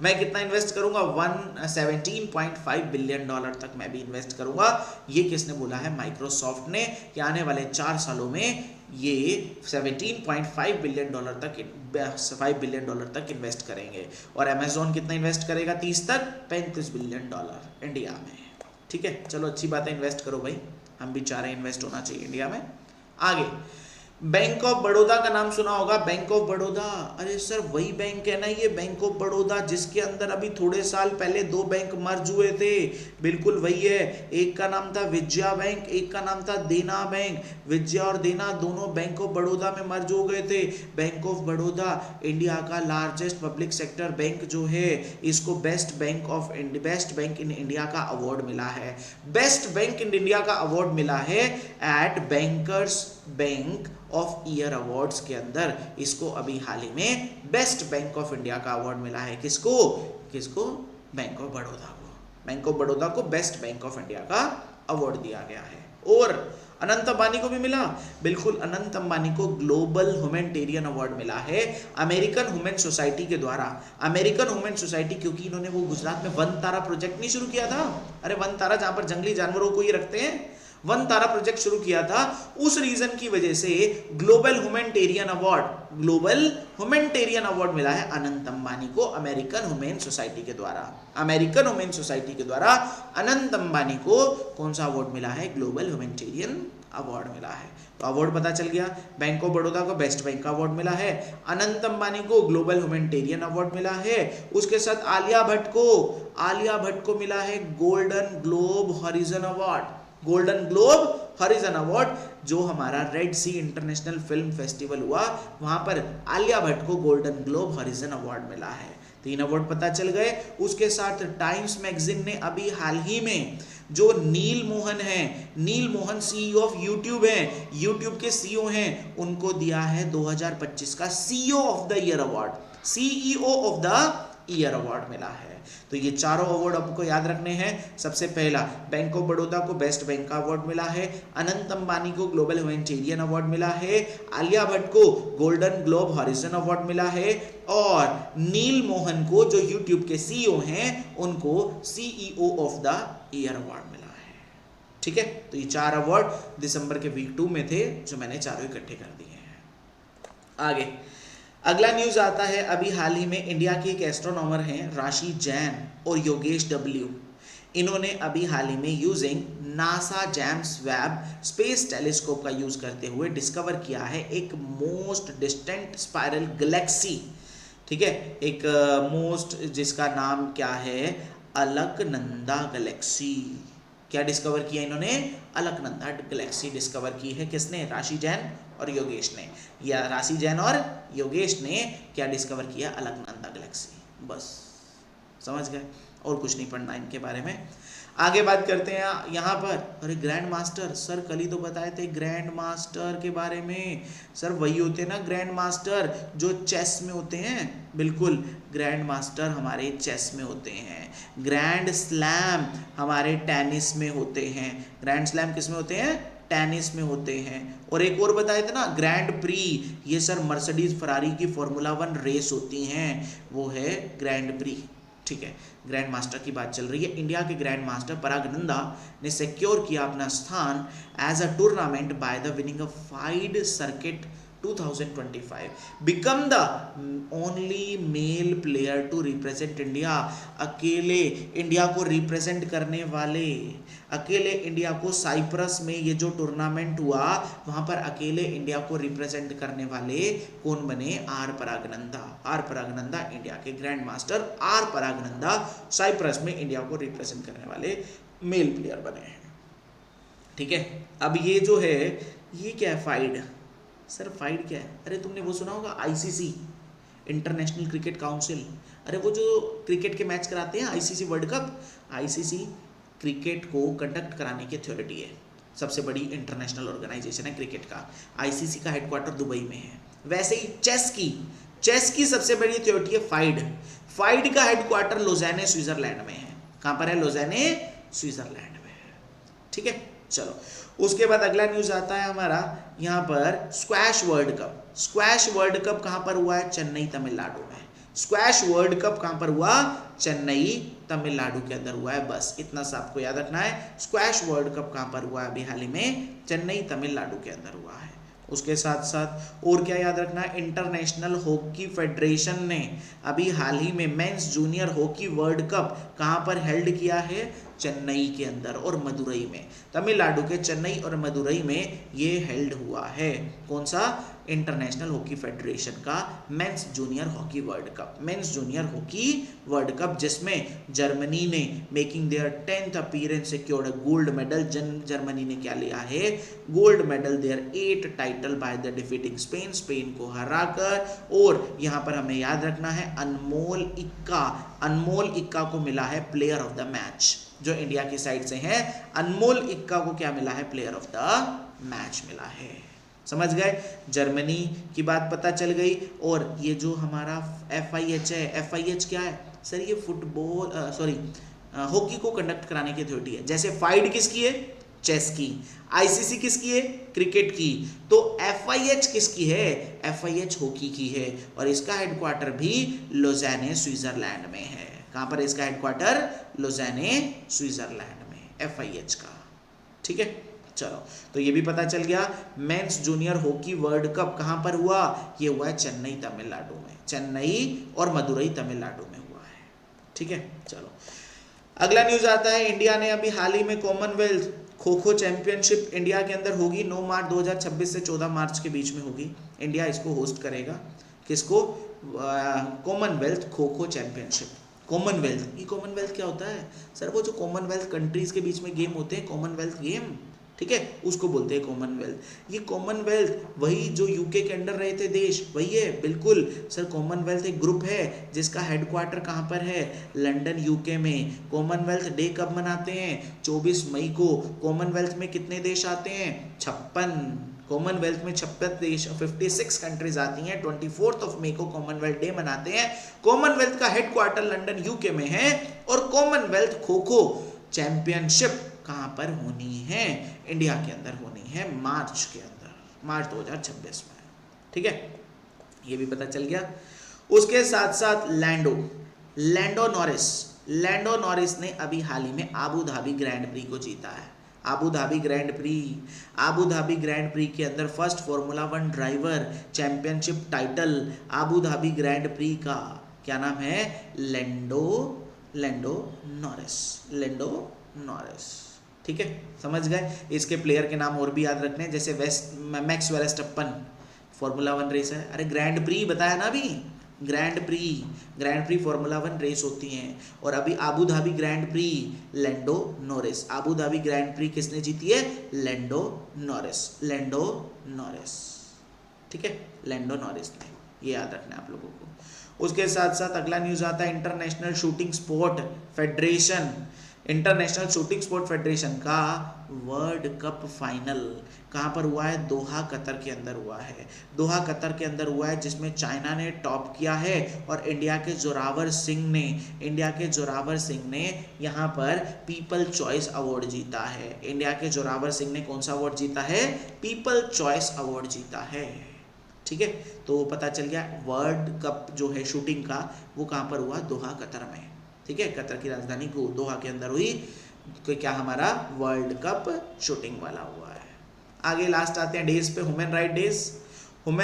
मैं कितना इन्वेस्ट करूंगा? 117.5 बिलियन डॉलर तक मैं भी इन्वेस्ट करूंगा। ये किसने बोला है? माइक्रोसॉफ्ट ने, कि आने वाले 4 सालों में ये 17.5 बिलियन डॉलर तक, $5 बिलियन तक इन्वेस्ट करेंगे। और अमेज़न कितना इन्वेस्ट करेगा 30 तक? $35 बिलियन इंडिया में। ठीक है, चलो अच्छी बात है, इन्वेस्ट करो भाई, हम भी चाह रहे हैं इन्वेस्ट होना चाहिए इंडिया में। आगे, बैंक ऑफ बड़ौदा का नाम सुना होगा। बैंक ऑफ बड़ौदा, अरे सर वही बैंक है ना ये बैंक ऑफ बड़ौदा, जिसके अंदर अभी थोड़े साल पहले 2 बैंक मर्ज हुए थे। बिल्कुल वही है। एक का नाम था विजया बैंक, एक का नाम था देना बैंक। विजया और देना दोनों बैंक ऑफ बड़ौदा में मर्ज हो गए थे। बैंक ऑफ बड़ौदा इंडिया का लार्जेस्ट पब्लिक सेक्टर बैंक जो है, इसको बेस्ट बैंक इन इंडिया का अवार्ड मिला है। बेस्ट बैंक इन इंडिया का अवार्ड मिला है at bankers bank of year awards के अंदर। इसको अभी हाल ही में बेस्ट बैंक ऑफ इंडिया का अवार्ड मिला है। किसको? बैंक ऑफ बड़ौदा को। बैंक ऑफ बड़ौदा को बेस्ट बैंक ऑफ इंडिया का अवार्ड दिया गया है। और अनंत अंबानी को भी मिला। बिल्कुल, अनंत अंबानी को ग्लोबल ह्यूमैनिटेरियन अवार्ड मिला है अमेरिकन वुमेन सोसाइटी के द्वारा। अमेरिकन वुमेन सोसाइटी, क्योंकि इन्होंने वो गुजरात में वन तारा प्रोजेक्ट नहीं शुरू किया था। अरे वन तारा, जहां पर जंगली जानवरों को ही रखते हैं, वन तारा प्रोजेक्ट शुरू किया था। उस रीजन की वजह से ग्लोबल ह्यूमैनिटेरियन अवार्ड मिला है अनंत अंबानी को अमेरिकन वुमेन सोसाइटी के द्वारा। अमेरिकन वुमेन सोसाइटी के द्वारा अनंत अंबानी को कौन सा अवार्ड मिला है? ग्लोबल ह्यूमैनिटेरियन अवार्ड मिला है। तो अवार्ड पता चल गया। बैंक ऑफ बड़ौदा को बेस्ट बैंक का अवार्ड मिला है, अनंत अंबानी को ग्लोबल ह्यूमैनिटेरियन अवार्ड मिला है, उसके साथ आलिया भट्ट को मिला है golden globe horizon award, golden globe horizon award, जो हमारा रेड सी इंटरनेशनल फिल्म फेस्टिवल हुआ वहां पर आलिया भट्ट को गोल्डन ग्लोब हॉरिजन अवार्ड मिला है। 3 अवार्ड पता चल गए। उसके साथ टाइम्स मैगजीन ने अभी हाल ही में जो नील मोहन सीईओ ऑफ यूट्यूब हैं, यूट्यूब के सीईओ हैं, उनको दिया है 2025 का CEO of the year award, CEO of the year award मिला है। तो ये चारों अवार्ड आपको याद रखने हैं। सबसे पहला बैंक ऑफ बड़ौदा को बेस्ट बैंक का अवार्ड मिला है, अनंत अंबानी को ग्लोबल ह्यूमैनिटेरियन अवार्ड मिला है, आलिया भट्ट को गोल्डन ग्लोब हॉरिजन अवार्ड मिला है, और नील मोहन को जो यूट्यूब के सीईओ हैं उनको CEO of the year award मिला है। ठीक है, तो ये 4 अवार्ड दिसंबर के वीक 2 में थे जो मैंने चारों इकट्ठे कर दिए हैं। आगे अगला न्यूज आता है, अभी हाल ही में इंडिया के एक एस्ट्रोनॉमर हैं राशि जैन और योगेश डब्ल्यू, इन्होंने अभी हाल ही में using NASA James Webb space telescope का यूज करते हुए डिस्कवर किया है एक मोस्ट डिस्टेंट स्पाइरल गैलेक्सी। ठीक है, एक मोस्ट जिसका नाम क्या है, अलकनंदा गैलेक्सी। क्या डिस्कवर किया इन्होंने, अलकनंदा गैलेक्सी डिस्कवर की है। किसने, राशि जैन और योगेश ने, या राशि जैन और योगेश ने क्या डिस्कवर किया, अलकनंदा गैलेक्सी। बस समझ गए, और कुछ नहीं पढ़ना इनके बारे में। आगे बात करते हैं यहाँ पर, अरे ग्रैंड मास्टर सर कल ही तो बताए थे ग्रैंड मास्टर के बारे में। सर वही होते हैं ना ग्रैंड मास्टर जो चेस में होते हैं, बिल्कुल ग्रैंड मास्टर हमारे चेस में होते हैं, ग्रैंड स्लैम हमारे टेनिस में होते हैं। ग्रैंड स्लैम किस में होते हैं, टेनिस में होते हैं। और एक और बताए थे ना ग्रैंड प्री, ये सर मर्सिडीज फरारी की फॉर्मूला 1 रेस होती हैं, वो है ग्रैंड प्री। ठीक है, ग्रैंड मास्टर की बात चल रही है। इंडिया के ग्रैंड मास्टर परागनंदा ने सिक्योर किया अपना स्थान as a tournament by the winning of FIDE circuit 2025, become the only male player to represent India. अकेले इंडिया को रिप्रेजेंट करने वाले, अकेले इंडिया को साइप्रस में ये जो टूर्नामेंट हुआ वहां पर अकेले इंडिया को रिप्रेजेंट करने वाले कौन बने, आर परागनंदा। आर परागनंदा इंडिया के ग्रैंड मास्टर, आर परागनंदा साइप्रस में इंडिया को रिप्रेजेंट करने वाले मेल प्लेयर बने हैं। ठीक है, अब ये जो है ये क्या है, फाइड। सर फाइड क्या है, अरे तुमने वो सुना होगा आईसीसी, इंटरनेशनल क्रिकेट काउंसिल, अरे वो जो क्रिकेट के मैच कराते हैं ICC world cup, ICC cricket को कंडक्ट कराने की अथॉरिटी है, सबसे बड़ी इंटरनेशनल ऑर्गेनाइजेशन है क्रिकेट का। आईसीसी का हेडक्वार्टर दुबई में है। वैसे ही चेस की सबसे बड़ी अथॉरिटी है फाइड। फाइड का हेडक्वार्टर लोज़ाने स्विट्जरलैंड में है। कहाँ पर है, लोज़ाने स्विट्जरलैंड में है। ठीक है, चलो उसके बाद अगला न्यूज आता है हमारा यहाँ पर squash world cup. Squash world cup कहाँ पर हुआ है, चेन्नई तमिलनाडु में। स्क्वैश वर्ल्ड कप कहाँ पर हुआ, चेन्नई तमिलनाडु के अंदर हुआ है। बस इतना सा आपको याद रखना है, स्क्वैश वर्ल्ड कप कहाँ पर हुआ है, अभी हाल ही में चेन्नई तमिलनाडु के अंदर हुआ है। उसके साथ साथ और क्या याद रखना है, इंटरनेशनल हॉकी फेडरेशन ने अभी हाल ही में mains junior hockey world cup कहाँ पर हेल्ड किया है, चेन्नई के अंदर और मदुरई में। तमिलनाडु के चेन्नई और मदुरई में ये हेल्ड हुआ है। कौन सा, इंटरनेशनल हॉकी फेडरेशन का men's junior hockey world cup, men's junior hockey world cup, जिसमें जर्मनी ने making their 10th appearance secured a gold medal. Germany ने क्या लिया है, gold medal, their 8 title by the defeating Spain, Spain को हराकर। और यहाँ पर हमें याद रखना है अनमोल इक्का को मिला है प्लेयर ऑफ द मैच, जो इंडिया की साइड से है। अनमोल इक्का को क्या मिला है, प्लेयर ऑफ द मैच मिला है। समझ गए, जर्मनी की बात पता चल गई। और ये जो हमारा FIH है, FIH क्या है सर, ये फुटबॉल हॉकी को कंडक्ट कराने की अथॉरिटी है। जैसे फाइड किसकी है, चेस की, ICC किसकी है, क्रिकेट की, तो FIH किसकी है, FIH हॉकी की है। और इसका हेडक्वार्टर भी लोज़ाने स्विट्जरलैंड में है। कहाँ पर इसका हेडक्वार्टर, लोज़ाने स्विट्जरलैंड में, FIH का। ठीक है, चलो तो ये भी पता चल गया। Mains junior hockey world cup कहाँ पर हुआ, ये हुआ है चेन्नई तमिलनाडु में, चेन्नई और मदुरई तमिलनाडु में हुआ है। ठीक है, चलो अगला न्यूज आता है, इंडिया ने अभी हाल ही में Commonwealth kho kho championship India के अंदर होगी 9 मार्च 2026 से 14 मार्च के बीच में होगी। इंडिया इसको होस्ट करेगा, किसको? Commonwealth kho kho championship. Commonwealth, ये कॉमनवेल्थ क्या होता है सर? वो जो कॉमनवेल्थ कंट्रीज के बीच में गेम होते हैं, कॉमनवेल्थ गेम, ठीक है, उसको बोलते हैं कॉमनवेल्थ। ये कॉमनवेल्थ वही जो यूके के अंडर रहे थे देश, वही है बिल्कुल सर। कॉमनवेल्थ एक ग्रुप है जिसका हेडक्वार्टर कहाँ पर है? लंदन यूके में। कॉमनवेल्थ डे कब मनाते हैं? 24 मई को। कॉमनवेल्थ में कितने देश आते हैं? 56। कॉमनवेल्थ में 56 देश, 56 कंट्रीज आती हैं। 24 मई को कॉमनवेल्थ डे मनाते हैं। कॉमनवेल्थ का हेडक्वार्टर लंदन यूके में है। और कॉमनवेल्थ खो खो चैंपियनशिप कहाँ पर होनी है? इंडिया के अंदर होनी है, मार्च के अंदर, मार्च 2026 में, ठीक है, ये भी पता चल गया। उसके साथ साथ लैंडो नॉरिस ने अभी हाल ही में आबू धाबी ग्रैंड प्री को जीता है। आबू धाबी ग्रैंड प्री के अंदर first formula 1 driver championship title Abu Dhabi grand pre का क्या नाम है? लैंडो नॉरिस, ठीक है, समझ गए। इसके प्लेयर के नाम और भी याद रखने हैं, जैसे मैक्स वेस्टअपन, फॉर्मूला 1 रेस है। अरे ग्रैंड प्री बताया ना अभी, ग्रैंड प्री फॉर्मूला 1 रेस होती हैं। और अभी Abu Dhabi grand prix Lando Norris, Abu Dhabi grand prix किसने जीती है? लैंडो नॉरिस, ठीक है, लैंडो नॉरिस ने, ये याद रखना है आप लोगों को। उसके साथ साथ अगला न्यूज आता है, इंटरनेशनल शूटिंग स्पोर्ट फेडरेशन का वर्ल्ड कप फाइनल कहाँ पर हुआ है? दोहा कतर के अंदर हुआ है। दोहा कतर के अंदर हुआ है, जिसमें चाइना ने टॉप किया है और इंडिया के जोरावर सिंह ने यहाँ पर पीपल चॉइस अवार्ड जीता है। इंडिया के जोरावर सिंह ने कौन सा अवार्ड जीता है? पीपल चॉइस अवार्ड जीता है, ठीक है। तो पता चल गया वर्ल्ड कप जो है शूटिंग का, वो कहाँ पर हुआ? दोहा कतर में, ठीक है, कतर की राजधानी को दोहा के अंदर हुई। तो क्या हमारा वर्ल्ड कप शूटिंग वाला हुआ है। आगे लास्ट आते हैं डेज पे, ह्यूमन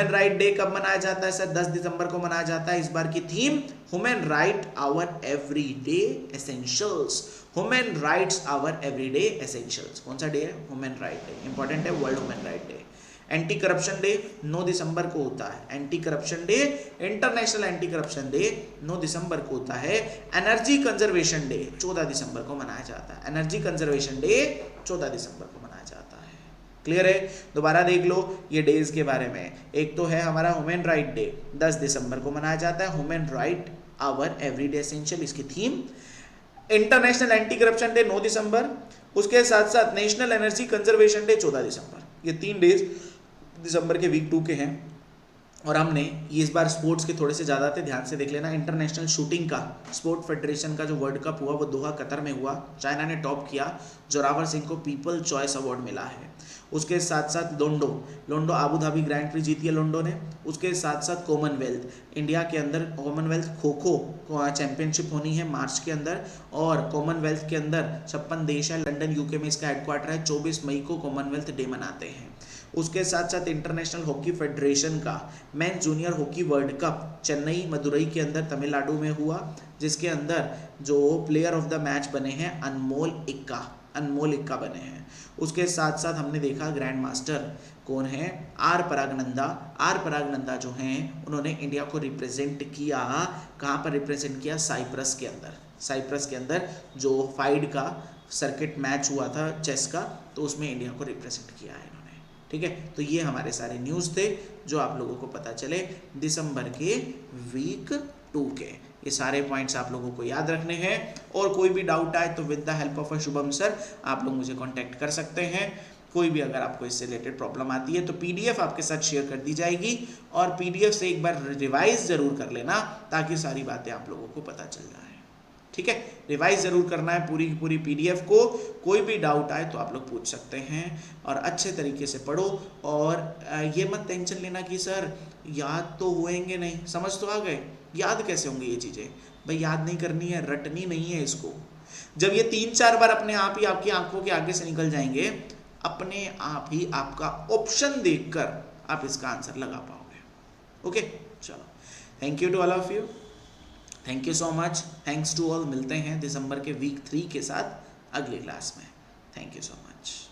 राइट डे कब मनाया जाता है सर? 10 दिसंबर को मनाया जाता है। इस बार की theme human right our everyday essentials. Human rights our everyday essentials. कौन सा डे है? ह्यूमन राइट डे, इंपॉर्टेंट है, world human right day. Anti corruption day 9 दिसंबर को होता है। Anti corruption day, international anti corruption day 9 दिसंबर को होता है। एनर्जी कंजर्वेशन डे 14 दिसंबर को मनाया जाता है। एनर्जी कंजर्वेशन डे 14 दिसंबर को मनाया जाता है। क्लियर है? दोबारा देख लो ये डेज के बारे में। एक तो है हमारा ह्यूमन राइट डे, 10 दिसंबर को मनाया जाता है। Human right our everyday essential, इसकी थीम। इंटरनेशनल एंटी करप्शन डे 9 दिसंबर, उसके साथ साथ नेशनल एनर्जी कंजर्वेशन डे 14 दिसंबर। ये 3 डेज दिसंबर के वीक 2 के हैं। और हमने ये इस बार स्पोर्ट्स के थोड़े से ज़्यादा थे, ध्यान से देख लेना। इंटरनेशनल शूटिंग का स्पोर्ट फेडरेशन का जो वर्ल्ड कप हुआ वो दोहा कतर में हुआ। चाइना ने टॉप किया, जोरावर सिंह को पीपल चॉइस अवार्ड मिला है। उसके साथ साथ लोंडो आबू धाबी ग्रैंड प्री जीती है लोंडो ने। उसके साथ साथ कॉमनवेल्थ, इंडिया के अंदर कॉमनवेल्थ खो खो चैंपियनशिप होनी है मार्च के अंदर। और कॉमनवेल्थ के अंदर 56 देश है, लंदन यूके में इसका हेडक्वार्टर है। 24 मई को कॉमनवेल्थ डे मनाते हैं। उसके साथ साथ इंटरनेशनल हॉकी फेडरेशन का main junior hockey world cup Chennai Madurai के अंदर तमिलनाडु में हुआ, जिसके अंदर जो प्लेयर ऑफ द मैच बने हैं अनमोल इक्का बने हैं। उसके साथ साथ हमने देखा ग्रैंड मास्टर कौन है? आर परागनंदा जो हैं उन्होंने इंडिया को रिप्रेजेंट किया। कहाँ पर रिप्रेजेंट किया? साइप्रस के अंदर जो फाइड का सर्किट मैच हुआ था चेस का, तो उसमें इंडिया को रिप्रेजेंट किया है। ठीक है, तो ये हमारे सारे न्यूज़ थे जो आप लोगों को पता चले दिसंबर के वीक 2 के। ये सारे पॉइंट्स आप लोगों को याद रखने हैं। और कोई भी डाउट आए तो with the help of Shubham sir आप लोग मुझे कांटेक्ट कर सकते हैं। कोई भी अगर आपको इससे रिलेटेड प्रॉब्लम आती है तो पीडीएफ आपके साथ शेयर कर दी जाएगी, और पीडीएफ से एक बार रिवाइज ज़रूर कर लेना ताकि सारी बातें आप लोगों को पता चल जाए। ठीक है, रिवाइज ज़रूर करना है पूरी की पूरी पीडीएफ को। कोई भी डाउट आए तो आप लोग पूछ सकते हैं, और अच्छे तरीके से पढ़ो। और ये मत टेंशन लेना कि सर याद तो होएंगे नहीं, समझ तो आ गए, याद कैसे होंगे ये चीज़ें? भाई याद नहीं करनी है, रटनी नहीं है इसको। जब ये 3-4 बार अपने आप ही आपकी आंखों के आगे से निकल जाएंगे, अपने आप ही आपका ऑप्शन देखकर आप इसका आंसर लगा पाओगे। ओके, चलो, thank you to all of you. Thank you so much, thanks to all. मिलते हैं दिसंबर के वीक 3 के साथ अगली क्लास में। Thank you so much.